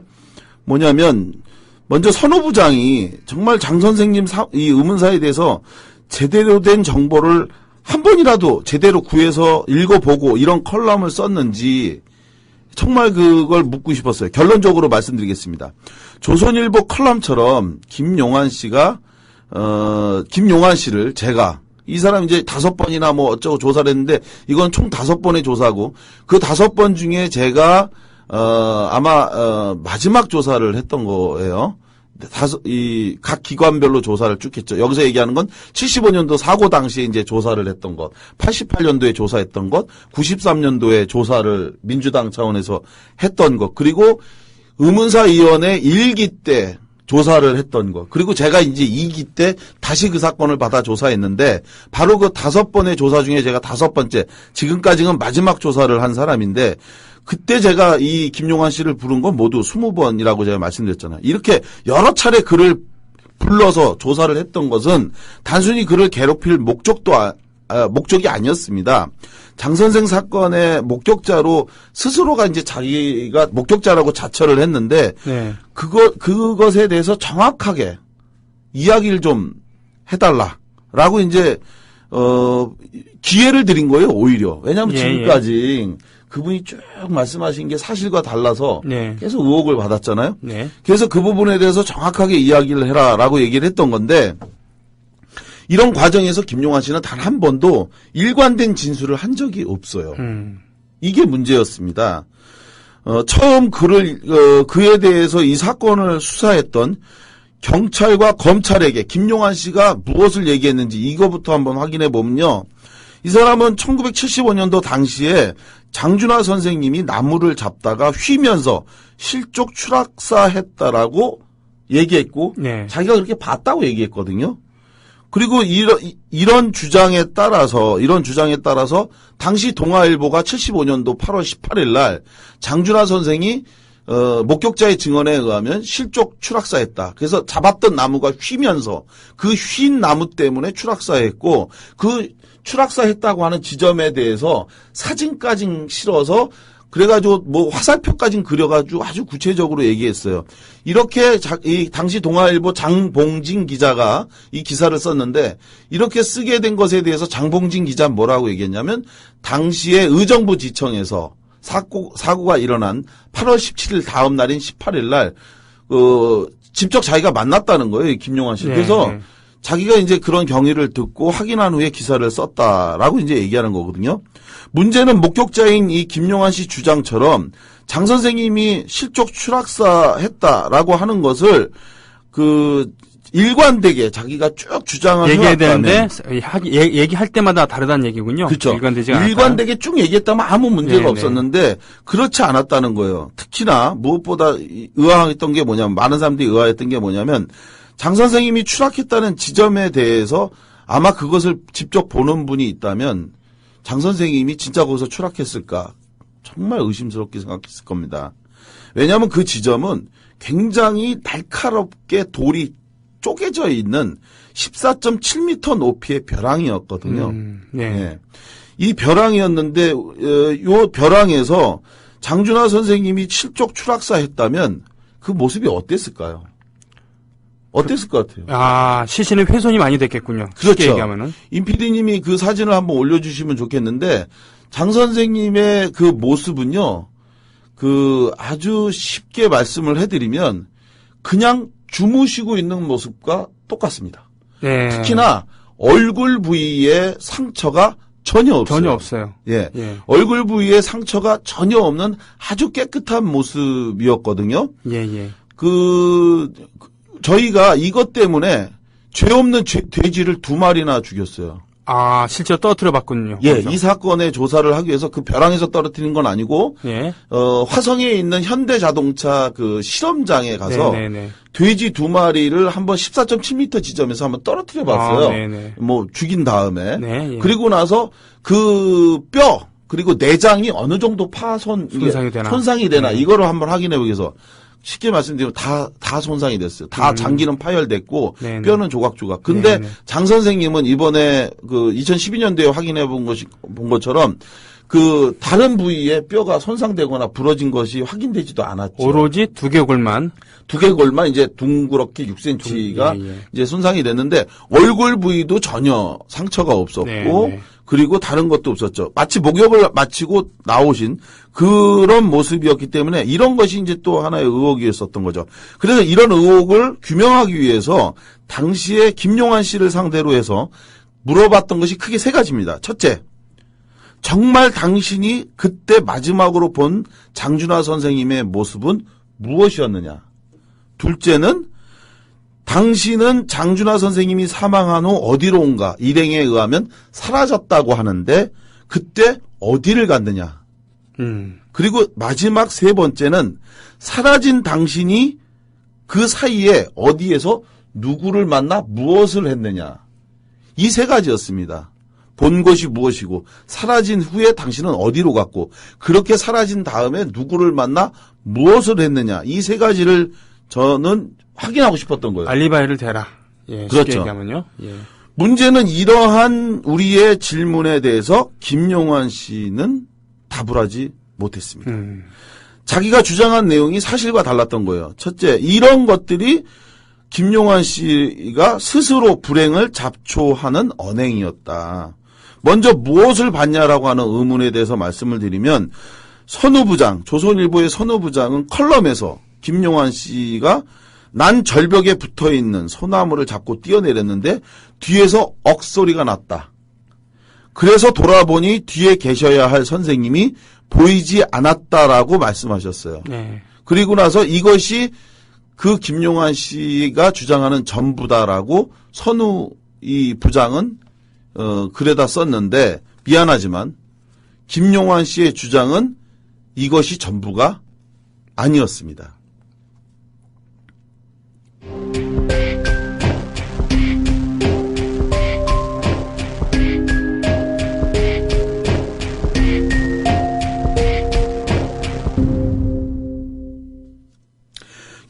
뭐냐면 먼저 선호부장이 정말 장 선생님 이 의문사에 대해서 제대로 된 정보를 한 번이라도 제대로 구해서 읽어보고 이런 컬럼을 썼는지 정말 그걸 묻고 싶었어요. 결론적으로 말씀드리겠습니다. 조선일보 컬럼처럼 김용환 씨를 제가 이 사람 이제 5번이나 뭐 어쩌고 조사를 했는데 이건 총 5번의 조사고 그 5번 중에 제가 아마 마지막 조사를 했던 거예요. 각 기관별로 조사를 쭉 했죠. 여기서 얘기하는 건 75년도 사고 당시에 이제 조사를 했던 것, 88년도에 조사했던 것, 93년도에 조사를 민주당 차원에서 했던 것, 그리고 의문사위원회 1기 때 조사를 했던 것, 그리고 제가 이제 2기 때 다시 그 사건을 받아 조사했는데 바로 그 5번의 조사 중에 제가 5번째, 지금까지는 마지막 조사를 한 사람인데 그때 제가 이 김용환 씨를 부른 건 모두 20번이라고 제가 말씀드렸잖아요. 이렇게 여러 차례 그를 불러서 조사를 했던 것은 단순히 그를 괴롭힐 목적이 아니었습니다. 장 선생 사건의 목격자로 스스로가 이제 자기가 목격자라고 자처를 했는데 네. 그것에 대해서 정확하게 이야기를 좀 해달라라고 이제 기회를 드린 거예요. 오히려 왜냐하면 지금까지 그분이 쭉 말씀하신 게 사실과 달라서 네. 계속 의혹을 받았잖아요. 네. 그래서 그 부분에 대해서 정확하게 이야기를 해라라고 얘기를 했던 건데 이런 과정에서 김용환 씨는 단 한 번도 일관된 진술을 한 적이 없어요. 이게 문제였습니다. 처음 그에 대해서 이 사건을 수사했던 경찰과 검찰에게 김용환 씨가 무엇을 얘기했는지 이거부터 한번 확인해 보면요. 이 사람은 1975년도 당시에 장준하 선생님이 나무를 잡다가 휘면서 실족 추락사했다라고 얘기했고 네. 자기가 그렇게 봤다고 얘기했거든요. 그리고 이런 주장에 따라서 당시 동아일보가 75년도 8월 18일 날 장준하 선생이 목격자의 증언에 의하면 실족 추락사했다. 그래서 잡았던 나무가 휘면서 그 휜 나무 때문에 추락사했고 그 추락사했다고 하는 지점에 대해서 사진까지 실어서 그래가지고 뭐 화살표까지 그려가지고 아주 구체적으로 얘기했어요. 이렇게 이 당시 동아일보 장봉진 기자가 이 기사를 썼는데 이렇게 쓰게 된 것에 대해서 장봉진 기자는 뭐라고 얘기했냐면 당시에 의정부 지청에서 사고가 일어난 8월 17일 다음 날인 18일 날 직접 자기가 만났다는 거예요. 김용환 씨. 그래서 자기가 이제 그런 경위를 듣고 확인한 후에 기사를 썼다라고 이제 얘기하는 거거든요. 문제는 목격자인 이 김용환 씨 주장처럼 장 선생님이 실족 추락사 했다라고 하는 것을 일관되게 자기가 쭉 주장을 얘기해야 해왔다면 되는데 얘기할 때마다 다르다는 얘기군요. 그렇죠. 일관되게 쭉 얘기했다면 아무 문제가 네네. 없었는데 그렇지 않았다는 거예요. 특히나 무엇보다 의아했던 게 뭐냐면 많은 사람들이 의아했던 게 뭐냐면 장 선생님이 추락했다는 지점에 대해서 아마 그것을 직접 보는 분이 있다면 장 선생님이 진짜 거기서 추락했을까 정말 의심스럽게 생각했을 겁니다. 왜냐하면 그 지점은 굉장히 날카롭게 돌이 쪼개져 있는 14.7m 높이의 벼랑이었거든요. 네. 이 벼랑이었는데 요 벼랑에서 장준하 선생님이 실족 추락사했다면 그 모습이 어땠을까요? 어땠을 것 같아요? 시신의 훼손이 많이 됐겠군요. 그렇죠. 쉽게 얘기하면은. 임 PD님이 그 사진을 한번 올려주시면 좋겠는데 장 선생님의 그 모습은요, 아주 쉽게 말씀을 해드리면 그냥 주무시고 있는 모습과 똑같습니다. 네. 특히나 얼굴 부위에 상처가 전혀 없어요. 전혀 없어요. 예. 얼굴 부위에 상처가 전혀 없는 아주 깨끗한 모습이었거든요. 예. 저희가 이것 때문에 죄 없는 돼지를 2마리나 죽였어요. 실제로 떨어뜨려 봤군요. 예, 이 사건의 조사를 하기 위해서 그 벼랑에서 떨어뜨린 건 아니고, 예. 화성에 있는 현대자동차 실험장에 가서 돼지 2마리를 한번 14.7m 지점에서 한번 떨어뜨려 봤어요. 뭐 죽인 다음에. 그리고 나서 그 그리고 내장이 어느 정도 손상이 되나 이거를 한번 확인해 보기 위해서 쉽게 말씀드리면 다 손상이 됐어요. 다 장기는 파열됐고 네네. 뼈는 조각조각. 근데 네네. 장 선생님은 이번에 그 2012년도에 확인해 본 것처럼 그 다른 부위에 뼈가 손상되거나 부러진 것이 확인되지도 않았죠. 오로지 두개골만. 두개골만 이제 둥그렇게 6cm가 예. 이제 손상이 됐는데 얼굴 부위도 전혀 상처가 없었고 네. 그리고 다른 것도 없었죠. 마치 목욕을 마치고 나오신 그런 모습이었기 때문에 이런 것이 이제 또 하나의 의혹이었었던 거죠. 그래서 이런 의혹을 규명하기 위해서 당시에 김용환 씨를 상대로 해서 물어봤던 것이 크게 세 가지입니다. 첫째, 정말 당신이 그때 마지막으로 본 장준하 선생님의 모습은 무엇이었느냐? 둘째는 당신은 장준하 선생님이 사망한 후 어디로 온가? 일행에 의하면 사라졌다고 하는데 그때 어디를 갔느냐? 그리고 마지막 세 번째는 사라진 당신이 그 사이에 어디에서 누구를 만나 무엇을 했느냐? 이 세 가지였습니다. 본 것이 무엇이고 사라진 후에 당신은 어디로 갔고 그렇게 사라진 다음에 누구를 만나 무엇을 했느냐? 이 세 가지를 저는 확인하고 싶었던 거예요. 알리바이를 대라. 예, 쉽게 그렇죠. 얘기하면요. 예. 문제는 이러한 우리의 질문에 대해서 김용환 씨는 답을 하지 못했습니다. 자기가 주장한 내용이 사실과 달랐던 거예요. 첫째, 이런 것들이 김용환 씨가 스스로 불행을 잡초하는 언행이었다. 먼저 무엇을 봤냐라고 하는 의문에 대해서 말씀을 드리면 선우부장, 조선일보의 선우부장은 컬럼에서 김용환 씨가 난 절벽에 붙어있는 소나무를 잡고 뛰어내렸는데 뒤에서 억소리가 났다. 그래서 돌아보니 뒤에 계셔야 할 선생님이 보이지 않았다라고 말씀하셨어요. 네. 그리고 나서 이것이 그 김용환 씨가 주장하는 전부다라고 선우 이 부장은 글에다 썼는데 미안하지만 김용환 씨의 주장은 이것이 전부가 아니었습니다.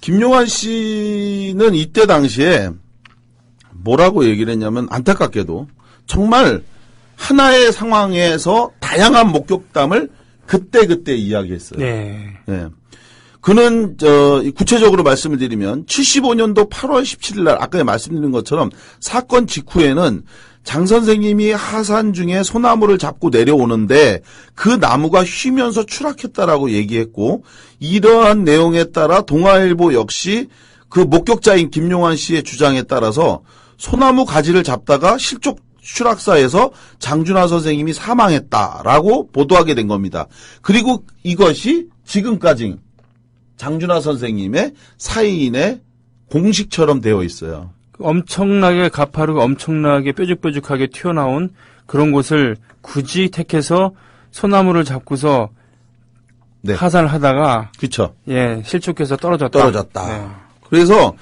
김용환 씨는 이때 당시에 뭐라고 얘기를 했냐면 안타깝게도 정말 하나의 상황에서 다양한 목격담을 그때 이야기했어요. 네. 네. 그는 구체적으로 말씀을 드리면 75년도 8월 17일 날 아까 말씀드린 것처럼 사건 직후에는 장 선생님이 하산 중에 소나무를 잡고 내려오는데 그 나무가 휘면서 추락했다라고 얘기했고 이러한 내용에 따라 동아일보 역시 그 목격자인 김용환 씨의 주장에 따라서 소나무 가지를 잡다가 실족 추락사에서 장준하 선생님이 사망했다라고 보도하게 된 겁니다. 그리고 이것이 지금까지 장준하 선생님의 사인의 공식처럼 되어 있어요. 엄청나게 가파르고 엄청나게 뾰족뾰족하게 튀어나온 그런 곳을 굳이 택해서 소나무를 잡고서 네. 하산을 하다가 그렇죠. 예, 실족해서 떨어졌다. 네. 그래서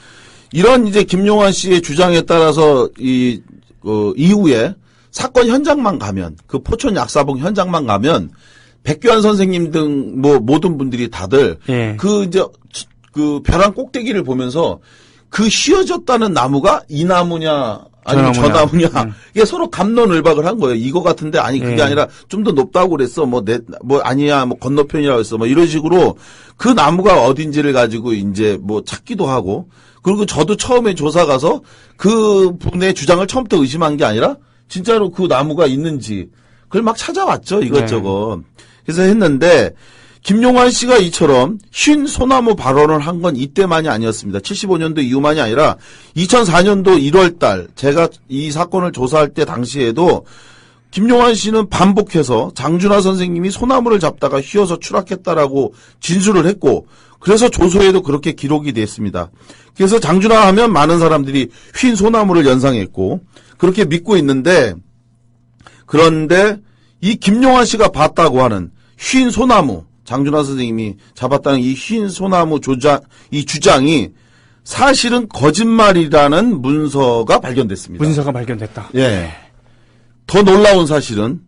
이런 이제 김용환 씨의 주장에 따라서 이후에 사건 현장만 가면 그 포천 약사봉 현장만 가면 백교환 선생님 등 뭐 모든 분들이 다들 예. 그 벼랑 꼭대기를 보면서 그 휘어졌다는 나무가 이 나무냐 아니면 저 나무냐 이게 서로 갑론을박을 한 거예요. 이거 같은데 아니 그게 예. 아니라 좀 더 높다고 그랬어. 뭐 아니야 뭐 건너편이라고 했어. 뭐 이런 식으로 그 나무가 어딘지를 가지고 이제 뭐 찾기도 하고 그리고 저도 처음에 조사 가서 그 분의 주장을 처음부터 의심한 게 아니라 진짜로 그 나무가 있는지 그걸 막 찾아왔죠. 이것저것. 그래서 했는데 김용환 씨가 이처럼 쉰 소나무 발언을 한 건 이때만이 아니었습니다. 75년도 이후만이 아니라 2004년도 1월 달 제가 이 사건을 조사할 때 당시에도 김용환 씨는 반복해서 장준하 선생님이 소나무를 잡다가 휘어서 추락했다라고 진술을 했고 그래서 조서에도 그렇게 기록이 됐습니다. 그래서 장준하 하면 많은 사람들이 휜 소나무를 연상했고 그렇게 믿고 있는데 그런데 이 김용환 씨가 봤다고 하는 휜 소나무 장준하 선생님이 잡았다는 이 휜 소나무 이 주장이 사실은 거짓말이라는 문서가 발견됐습니다. 문서가 발견됐다. 예. 더 놀라운 사실은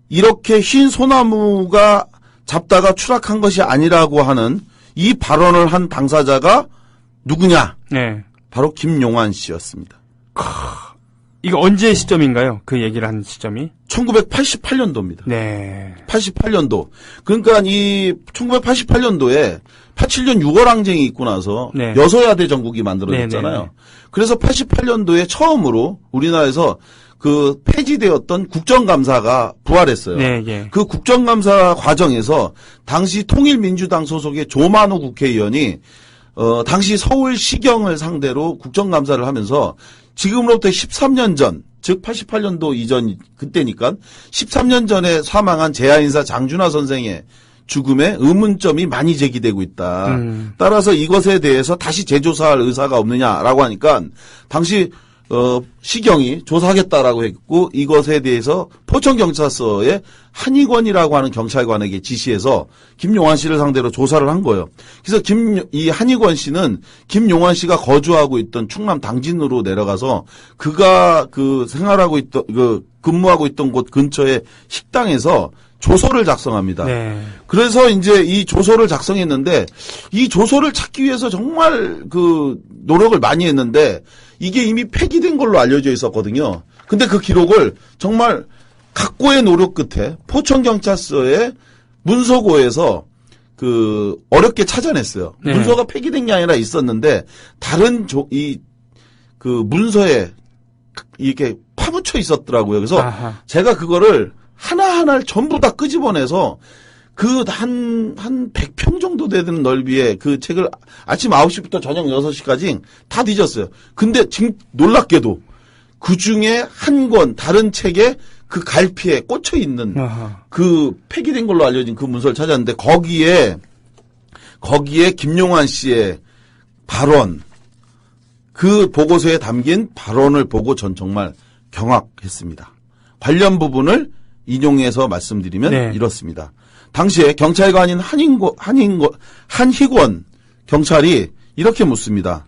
이렇게 흰 소나무가 잡다가 추락한 것이 아니라고 하는 이 발언을 한 당사자가 누구냐? 네. 바로 김용환 씨였습니다. 이거 언제 시점인가요? 그 얘기를 한 시점이? 1988년도입니다. 네. 88년도. 그러니까 이 1988년도에 87년 6월 항쟁이 있고 나서 네. 여소야대 전국이 만들어졌잖아요. 네, 네, 네. 그래서 88년도에 처음으로 우리나라에서 그 폐지되었던 국정감사가 부활했어요. 네, 예. 그 국정감사 과정에서 당시 통일민주당 소속의 조만호 국회의원이 당시 서울시경을 상대로 국정감사를 하면서 지금으로부터 13년 전, 즉 88년도 이전 그때니까 13년 전에 사망한 재하인사 장준하 선생의 죽음에 의문점이 많이 제기되고 있다. 따라서 이것에 대해서 다시 재조사할 의사가 없느냐라고 하니까 당시 시경이 조사하겠다라고 했고 이것에 대해서 포천경찰서에 한의권이라고 하는 경찰관에게 지시해서 김용환 씨를 상대로 조사를 한 거예요. 그래서 이 한의권 씨는 김용환 씨가 거주하고 있던 충남 당진으로 내려가서 그가 근무하고 있던 곳 근처의 식당에서 조서를 작성합니다. 네. 그래서 이제 이 조서를 작성했는데 이 조서를 찾기 위해서 정말 노력을 많이 했는데 이게 이미 폐기된 걸로 알려져 있었거든요. 근데 그 기록을 정말 각고의 노력 끝에 포천경찰서의 문서고에서 어렵게 찾아냈어요. 네. 문서가 폐기된 게 아니라 있었는데 다른 문서에 이렇게 파묻혀 있었더라고요. 그래서 아하. 제가 그거를 하나하나를 전부 다 끄집어내서 한 100평 정도 되는 넓이의 그 책을 아침 9시부터 저녁 6시까지 다 뒤졌어요. 근데 지금 놀랍게도 그 중에 한 권 다른 책에 그 갈피에 꽂혀 있는 아하. 그 폐기된 걸로 알려진 그 문서를 찾았는데 거기에 김용환 씨의 발언, 그 보고서에 담긴 발언을 보고 전 정말 경악했습니다. 관련 부분을 인용해서 말씀드리면 네. 이렇습니다. 당시에 경찰관인 한희권 경찰이 이렇게 묻습니다.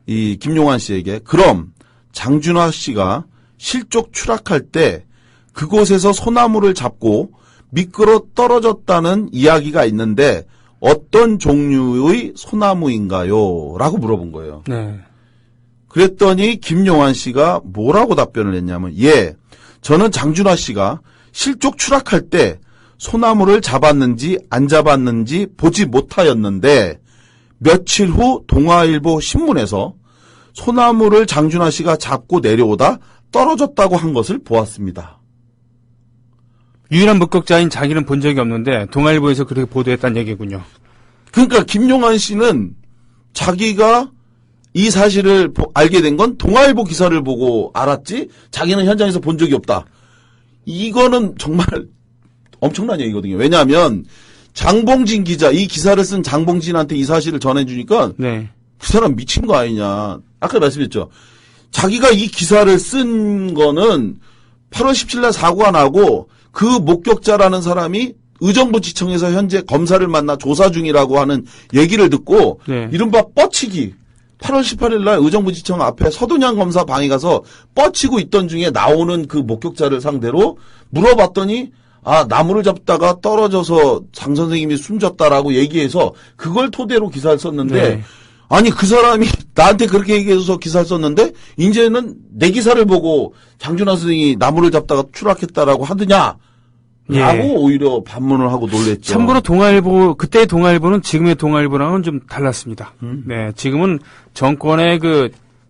이 김용환 씨에게 그럼 장준하 씨가 실족 추락할 때 그곳에서 소나무를 잡고 미끄러 떨어졌다는 이야기가 있는데 어떤 종류의 소나무인가요? 라고 물어본 거예요. 네. 그랬더니 김용환 씨가 뭐라고 답변을 했냐면 저는 장준하 씨가 실족 추락할 때 소나무를 잡았는지 안 잡았는지 보지 못하였는데 며칠 후 동아일보 신문에서 소나무를 장준하 씨가 잡고 내려오다 떨어졌다고 한 것을 보았습니다. 유일한 목격자인 자기는 본 적이 없는데 동아일보에서 그렇게 보도했다는 얘기군요. 그러니까 김용환 씨는 자기가 이 사실을 알게 된 건 동아일보 기사를 보고 알았지 자기는 현장에서 본 적이 없다. 이거는 정말 엄청난 얘기거든요. 왜냐하면 장봉진 기자, 이 기사를 쓴 장봉진한테 이 사실을 전해주니까 네. 그 사람 미친 거 아니냐. 아까 말씀드렸죠. 자기가 이 기사를 쓴 거는 8월 17일 날 사고가 나고 그 목격자라는 사람이 의정부지청에서 현재 검사를 만나 조사 중이라고 하는 얘기를 듣고 네. 이른바 뻗치기. 8월 18일 날 의정부지청 앞에 서동양 검사 방에 가서 뻗치고 있던 중에 나오는 그 목격자를 상대로 물어봤더니 나무를 잡다가 떨어져서 장 선생님이 숨졌다라고 얘기해서 그걸 토대로 기사를 썼는데 네. 아니 그 사람이 나한테 그렇게 얘기해서 기사를 썼는데 이제는 내 기사를 보고 장준하 선생이 나무를 잡다가 추락했다라고 하느냐 라고 오히려 반문을 하고 놀랬죠. 참고로 동아일보, 그때의 동아일보는 지금의 동아일보랑은 좀 달랐습니다. 네, 지금은 정권의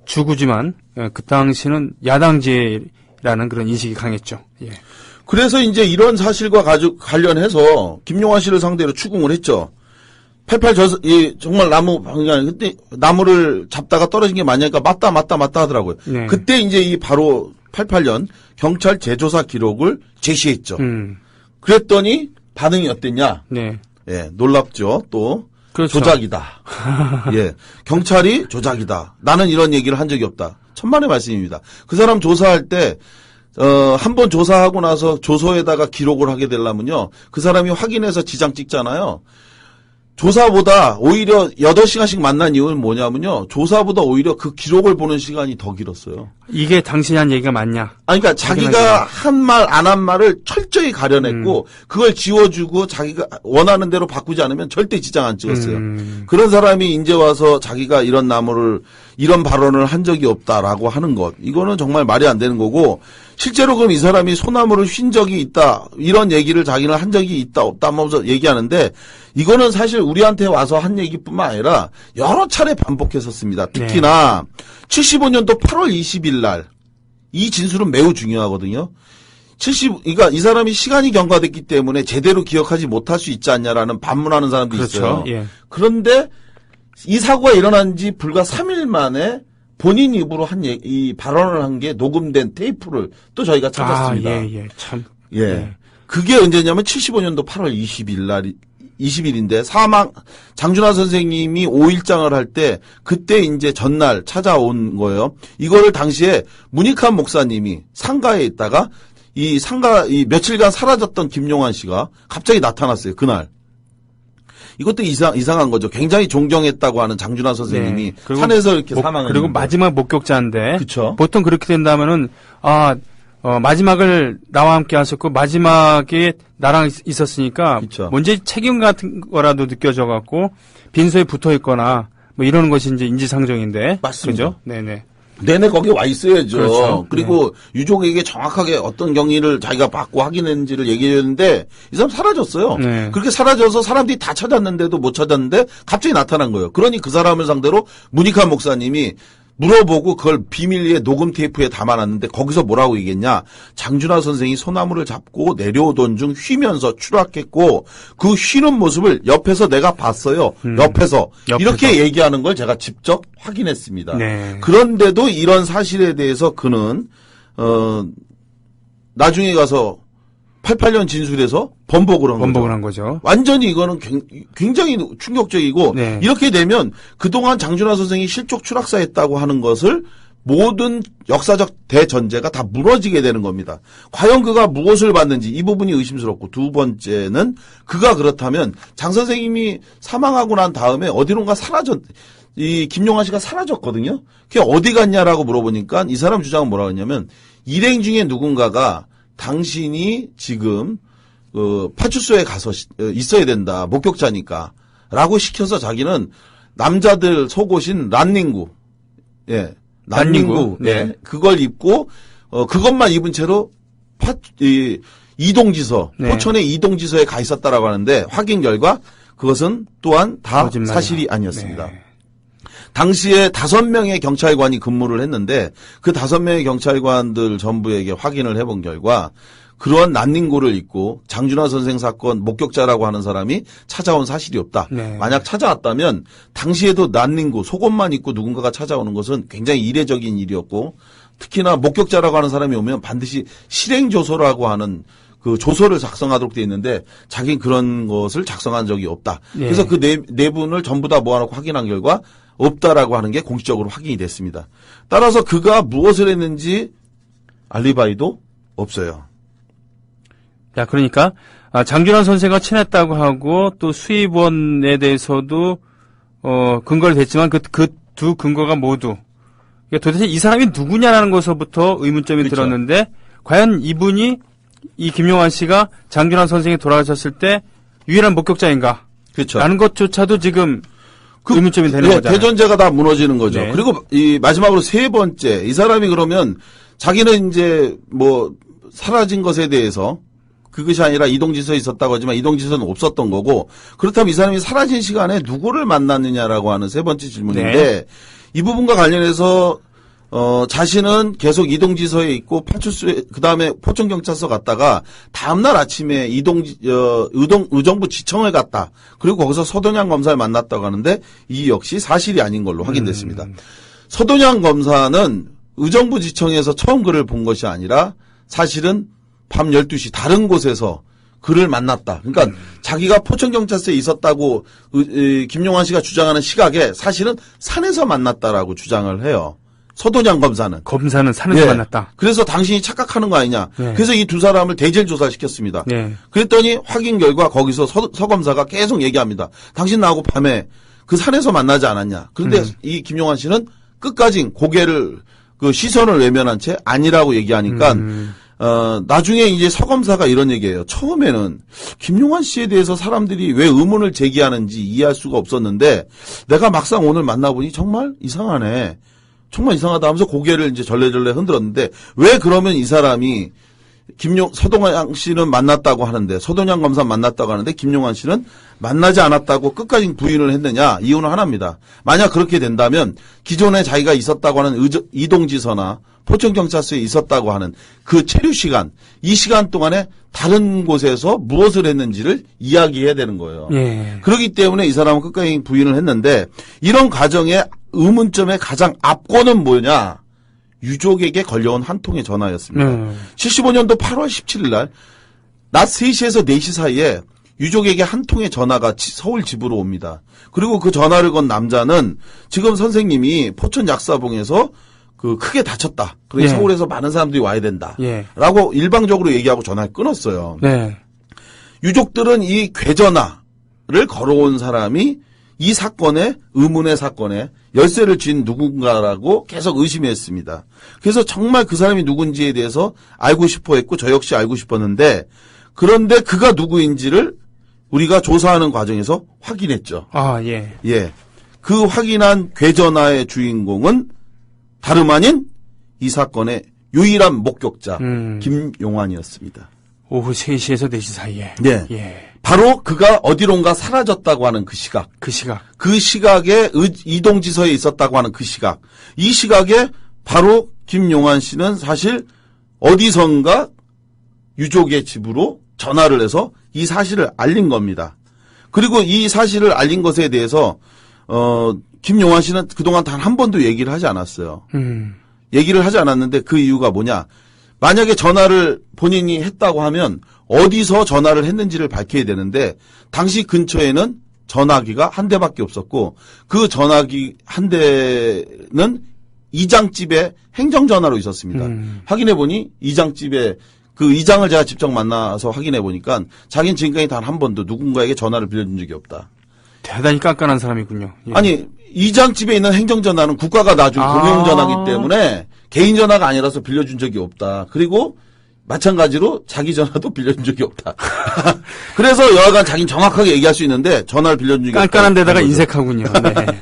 주구지만, 그 당시는 야당제라는 그런 인식이 강했죠. 예. 그래서 이제 이런 사실과 관련해서 김용환 씨를 상대로 추궁을 했죠. 88 정말 나무 방향 그때 나무를 잡다가 떨어진 게 맞냐니까 맞다 하더라고요. 네. 그때 이제 바로 88년 경찰 재조사 기록을 제시했죠. 그랬더니 반응이 어땠냐? 네. 놀랍죠. 또 그렇죠. 조작이다. 경찰이 조작이다. 나는 이런 얘기를 한 적이 없다. 천만의 말씀입니다. 그 사람 조사할 때 한 번 조사하고 나서 조서에다가 기록을 하게 되려면요. 그 사람이 확인해서 지장 찍잖아요. 조사보다 오히려 8시간씩 만난 이유는 뭐냐면요. 조사보다 오히려 그 기록을 보는 시간이 더 길었어요. 이게 당신이 한 얘기가 맞냐? 그러니까 자기가 한 말, 안 한 말을 철저히 가려냈고, 그걸 지워주고 자기가 원하는 대로 바꾸지 않으면 절대 지장 안 찍었어요. 그런 사람이 이제 와서 자기가 이런 이런 발언을 한 적이 없다라고 하는 것. 이거는 정말 말이 안 되는 거고, 실제로 그럼 이 사람이 소나무를 휜 적이 있다, 이런 얘기를 자기는 한 적이 있다, 없다 하면서 얘기하는데, 이거는 사실 우리한테 와서 한 얘기뿐만 아니라 여러 차례 반복했었습니다. 특히나 75년도 8월 20일 날, 이 진술은 매우 중요하거든요. 그러니까 이 사람이 시간이 경과됐기 때문에 제대로 기억하지 못할 수 있지 않냐라는 반문하는 사람도 그렇죠. 있어요. 예. 그런데 이 사고가 일어난 지 불과 3일 만에 본인 입으로 이 발언을 한 게 녹음된 테이프를 또 저희가 찾았습니다. 참. 예. 그게 언제냐면 75년도 8월 20일인데 장준하 선생님이 5일장을 할 때 그때 이제 전날 찾아온 거예요. 이거를 당시에 문익환 목사님이 상가에 있다가 이 며칠간 사라졌던 김용환 씨가 갑자기 나타났어요. 그날. 이것도 이상한 거죠. 굉장히 존경했다고 하는 장준하 선생님이 산에서 이렇게 사망했는데. 그리고 마지막 목격자인데. 그쵸. 보통 그렇게 된다면은 마지막을 나와 함께 하셨고 마지막에 나랑 있었으니까 그쵸. 뭔지 책임 같은 거라도 느껴져 갖고 빈소에 붙어 있거나 뭐 이러는 것이 이제 인지상정인데. 맞습니다. 그죠? 네네. 내내 거기 와 있어야죠. 그렇죠. 그리고 유족에게 정확하게 어떤 경위를 자기가 받고 확인했는지를 얘기했는데 이 사람 사라졌어요. 네. 그렇게 사라져서 사람들이 다 찾았는데도 못 찾았는데 갑자기 나타난 거예요. 그러니 그 사람을 상대로 문익환 목사님이 물어보고 그걸 비밀리에 녹음 테이프에 담아놨는데 거기서 뭐라고 얘기했냐. 장준하 선생이 소나무를 잡고 내려오던 중 휘면서 추락했고 그 휘는 모습을 옆에서 내가 봤어요. 옆에서. 이렇게 얘기하는 걸 제가 직접 확인했습니다. 네. 그런데도 이런 사실에 대해서 그는 나중에 가서 88년 진술에서 번복을 한 거죠. 완전히 이거는 굉장히 충격적이고 네. 이렇게 되면 그동안 장준하 선생이 실족 추락사했다고 하는 것을 모든 역사적 대전제가 다 무너지게 되는 겁니다. 과연 그가 무엇을 봤는지 이 부분이 의심스럽고 두 번째는 그가 그렇다면 장 선생님이 사망하고 난 다음에 어디론가 이 김용환 씨가 사라졌거든요. 그게 어디 갔냐라고 물어보니까 이 사람 주장은 뭐라고 했냐면 일행 중에 누군가가 당신이 지금 파출소에 가서 있어야 된다. 목격자니까. 라고 시켜서 자기는 남자들 속옷인 란닝구. 예. 란닝구. 네. 예. 그걸 입고 그것만 입은 채로 이동지서 네. 포천의 이동지서에 가 있었다라고 하는데 확인 결과 그것은 또한 다 거짓말이야. 사실이 아니었습니다. 네. 당시에 5명의 경찰관이 근무를 했는데 그 5명의 경찰관들 전부에게 확인을 해본 결과 그러한 난닝고를 입고 장준하 선생 사건 목격자라고 하는 사람이 찾아온 사실이 없다. 네. 만약 찾아왔다면 당시에도 난닝고 속옷만 입고 누군가가 찾아오는 것은 굉장히 이례적인 일이었고 특히나 목격자라고 하는 사람이 오면 반드시 실행조서라고 하는 그 조서를 작성하도록 돼 있는데 자기는 그런 것을 작성한 적이 없다. 네. 그래서 그 네 분을 전부 다 모아놓고 확인한 결과 없다라고 하는 게 공식적으로 확인이 됐습니다. 따라서 그가 무엇을 했는지 알리바이도 없어요. 자, 그러니까 장준하 선생과 친했다고 하고 또 수입원에 대해서도 근거를 댔지만 그 두 근거가 모두 그러니까 도대체 이 사람이 누구냐라는 것서부터 의문점이 그렇죠. 들었는데 과연 이분이 이 김용환 씨가 장준하 선생이 돌아가셨을 때 유일한 목격자인가? 그렇죠. 라는 것조차도 지금 의문점이 되는 거잖아요. 대전제가 다 무너지는 거죠. 네. 그리고 이 마지막으로 세 번째 이 사람이 그러면 자기는 이제 뭐 사라진 것에 대해서 그것이 아니라 이동지서에 있었다고 하지만 이동지서는 없었던 거고 그렇다면 이 사람이 사라진 시간에 누구를 만났느냐라고 하는 세 번째 질문인데 네. 이 부분과 관련해서 자신은 계속 이동지서에 있고 파출소에 그다음에 포천경찰서 갔다가 다음날 아침에 의정부 지청을 갔다. 그리고 거기서 서동양 검사를 만났다고 하는데 이 역시 사실이 아닌 걸로 확인됐습니다. 서동양 검사는 의정부 지청에서 처음 그를 본 것이 아니라 사실은 밤 12시 다른 곳에서 그를 만났다. 그러니까 자기가 포천경찰서에 있었다고 김용환 씨가 주장하는 시각에 사실은 산에서 만났다라고 주장을 해요. 서도냥 검사는. 검사는 산에서 예. 만났다. 그래서 당신이 착각하는 거 아니냐. 예. 그래서 이 두 사람을 대질 조사를 시켰습니다. 예. 그랬더니 확인 결과 거기서 서 검사가 계속 얘기합니다. 당신 나하고 밤에 그 산에서 만나지 않았냐. 그런데 이 김용환 씨는 끝까지 고개를 그 시선을 외면한 채 아니라고 얘기하니까 나중에 이제 서 검사가 이런 얘기예요. 처음에는 김용환 씨에 대해서 사람들이 왜 의문을 제기하는지 이해할 수가 없었는데 내가 막상 오늘 만나보니 정말 이상하네. 정말 이상하다 하면서 고개를 이제 절레절레 흔들었는데 왜 그러면 이 사람이 서동양 씨는 만났다고 하는데 서동양 검사 만났다고 하는데 김용환 씨는 만나지 않았다고 끝까지 부인을 했느냐. 이유는 하나입니다. 만약 그렇게 된다면 기존에 자기가 있었다고 하는 이동지서나 포천경찰서에 있었다고 하는 그 체류 시간, 이 시간 동안에 다른 곳에서 무엇을 했는지를 이야기해야 되는 거예요. 예. 그렇기 때문에 이 사람은 끝까지 부인을 했는데 이런 과정의 의문점의 가장 앞권은 뭐냐. 유족에게 걸려온 한 통의 전화였습니다. 75년도 8월 17일 날 낮 3시에서 4시 사이에 유족에게 한 통의 전화가 서울 집으로 옵니다. 그리고 그 전화를 건 남자는 지금 선생님이 포천 약사봉에서 그 크게 다쳤다. 그래서 예. 서울에서 많은 사람들이 와야 된다. 예. 라고 일방적으로 얘기하고 전화를 끊었어요. 네. 유족들은 이 괴전화를 걸어온 사람이 이 사건에 의문의 사건에 열쇠를 쥔 누군가라고 계속 의심했습니다. 그래서 정말 그 사람이 누군지에 대해서 알고 싶어 했고 저 역시 알고 싶었는데 그런데 그가 누구인지를 우리가 조사하는 과정에서 확인했죠. 아, 예. 예. 그 확인한 괴전화의 주인공은 다름 아닌 이 사건의 유일한 목격자 김용환이었습니다. 오후 3시에서 4시 사이에. 네. 예. 바로 그가 어디론가 사라졌다고 하는 그 시각. 그 시각. 그 시각에 이동지서에 있었다고 하는 그 시각. 이 시각에 바로 김용환 씨는 사실 어디선가 유족의 집으로 전화를 해서 이 사실을 알린 겁니다. 그리고 이 사실을 알린 것에 대해서 김용환 씨는 그동안 단 한 번도 얘기를 하지 않았어요. 얘기를 하지 않았는데 그 이유가 뭐냐. 만약에 전화를 본인이 했다고 하면 어디서 전화를 했는지를 밝혀야 되는데 당시 근처에는 전화기가 한 대밖에 없었고 그 전화기 한 대는 이장집에 행정전화로 있었습니다. 확인해 보니 이장집에 그 이장을 제가 직접 만나서 확인해 보니까 자기는 지금까지 단 한 번도 누군가에게 전화를 빌려준 적이 없다. 대단히 깐깐한 사람이군요. 예. 아니 이장집에 있는 행정전화는 국가가 놔준 공용전화기 때문에 개인 전화가 아니라서 빌려준 적이 없다. 그리고 마찬가지로 자기 전화도 빌려준 적이 없다. 그래서 여하간 자기는 정확하게 얘기할 수 있는데 전화를 빌려준 적이 없다. 깐깐한 데다가 인색하군요. 네.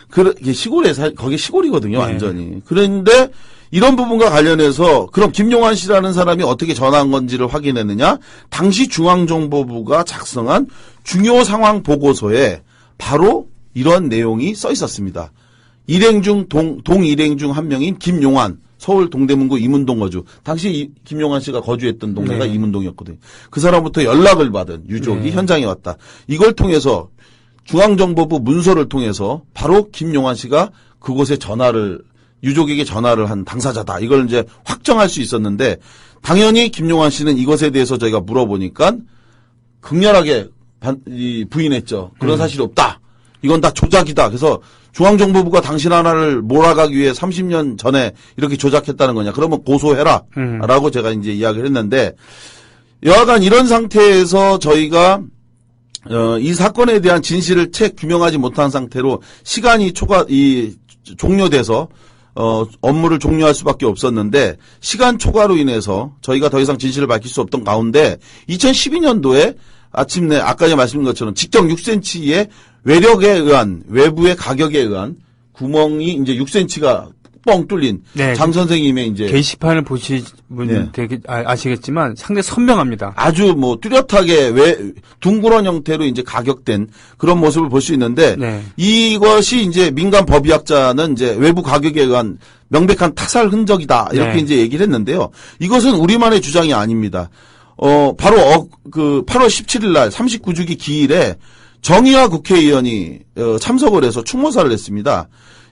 그게 시골에 거기 시골이거든요, 네. 완전히. 그런데 이런 부분과 관련해서 그럼 김용환 씨라는 사람이 어떻게 전화한 건지를 확인했느냐? 당시 중앙정보부가 작성한 중요 상황 보고서에 바로 이런 내용이 써 있었습니다. 일행 중 동일행 중 한 명인 김용환, 서울 동대문구 이문동 거주. 당시 김용환 씨가 거주했던 동네가 네. 이문동이었거든요. 그 사람부터 연락을 받은 유족이 현장에 왔다. 이걸 통해서 중앙정보부 문서를 통해서 바로 김용환 씨가 그곳에 유족에게 전화를 한 당사자다. 이걸 이제 확정할 수 있었는데 당연히 김용환 씨는 이것에 대해서 저희가 물어보니까 극렬하게 부인했죠. 그런 사실이 없다. 이건 다 조작이다. 그래서 중앙정보부가 당신 하나를 몰아가기 위해 30년 전에 이렇게 조작했다는 거냐. 그러면 고소해라. 라고 제가 이제 이야기를 했는데 여하간 이런 상태에서 저희가 이 사건에 대한 진실을 채 규명하지 못한 상태로 시간이 종료돼서 업무를 종료할 수밖에 없었는데 시간 초과로 인해서 저희가 더 이상 진실을 밝힐 수 없던 가운데 2012년도에 아침내 아까 말씀드린 것처럼 직경 6cm의 외력에 의한 외부의 가격에 의한 구멍이 이제 6cm가 뻥 뚫린 네. 장 선생님의 이제 게시판을 보시면 네. 되게 아시겠지만 상당히 선명합니다. 아주 뭐 뚜렷하게 둥그런 형태로 이제 가격된 그런 모습을 볼 수 있는데 네. 이것이 이제 민간 법의학자는 이제 외부 가격에 의한 명백한 타살 흔적이다 이렇게 네. 이제 얘기를 했는데요. 이것은 우리만의 주장이 아닙니다. 바로 그 8월 17일 날 39주기 기일에 정의화 국회의원이 참석을 해서 충모사를 했습니다.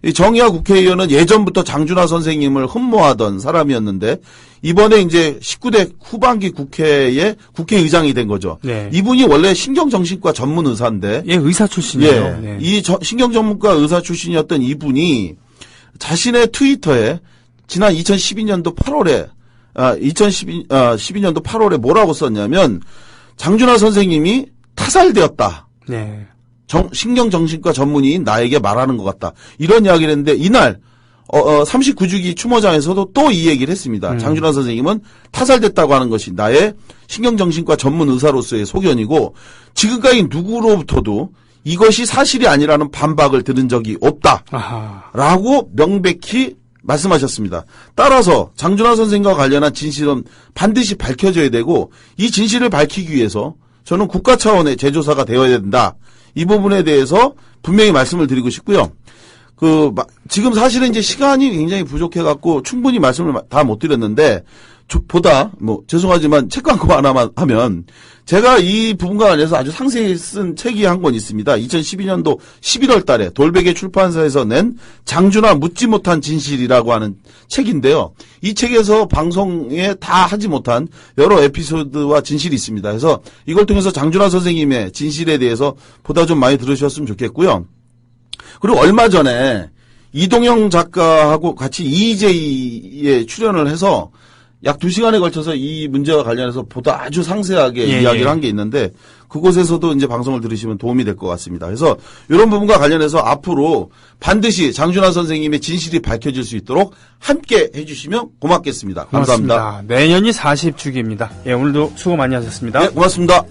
이 정의화 국회의원은 예전부터 장준하 선생님을 흠모하던 사람이었는데 이번에 이제 19대 후반기 국회의 국회의장이 된 거죠. 네. 이분이 원래 신경정신과 전문 의사인데 예, 의사 출신이에요. 예, 네. 이 신경전문과 의사 출신이었던 이분이 자신의 트위터에 지난 2012년도 8월에 12년도 8월에 뭐라고 썼냐면 장준하 선생님이 타살되었다. 네. 신경정신과 전문의인 나에게 말하는 것 같다. 이런 이야기를 했는데 이날 39주기 추모장에서도 또 이 얘기를 했습니다. 장준하 선생님은 타살됐다고 하는 것이 나의 신경정신과 전문 의사로서의 소견이고 지금까지 누구로부터도 이것이 사실이 아니라는 반박을 들은 적이 없다. 아하. 라고 명백히 말씀하셨습니다. 따라서 장준하 선생과 관련한 진실은 반드시 밝혀져야 되고 이 진실을 밝히기 위해서 저는 국가 차원의 재조사가 되어야 된다. 이 부분에 대해서 분명히 말씀을 드리고 싶고요. 지금 사실은 이제 시간이 굉장히 부족해갖고 충분히 말씀을 다 못 드렸는데, 죄송하지만 책 광고 하나만 하면, 제가 이 부분과 관련해서 아주 상세히 쓴 책이 한 권 있습니다. 2012년도 11월 달에 돌베개 출판사에서 낸 장준하 묻지 못한 진실이라고 하는 책인데요. 이 책에서 방송에 다 하지 못한 여러 에피소드와 진실이 있습니다. 그래서 이걸 통해서 장준하 선생님의 진실에 대해서 보다 좀 많이 들으셨으면 좋겠고요. 그리고 얼마 전에 이동영 작가하고 같이 EJ에 출연을 해서 약 2시간에 걸쳐서 이 문제와 관련해서 보다 아주 상세하게 이야기를 한 게 있는데 그곳에서도 이제 방송을 들으시면 도움이 될 것 같습니다. 그래서 이런 부분과 관련해서 앞으로 반드시 장준하 선생님의 진실이 밝혀질 수 있도록 함께 해주시면 고맙겠습니다. 감사합니다. 고맙습니다. 내년이 40주기입니다. 예, 오늘도 수고 많이 하셨습니다. 네, 고맙습니다.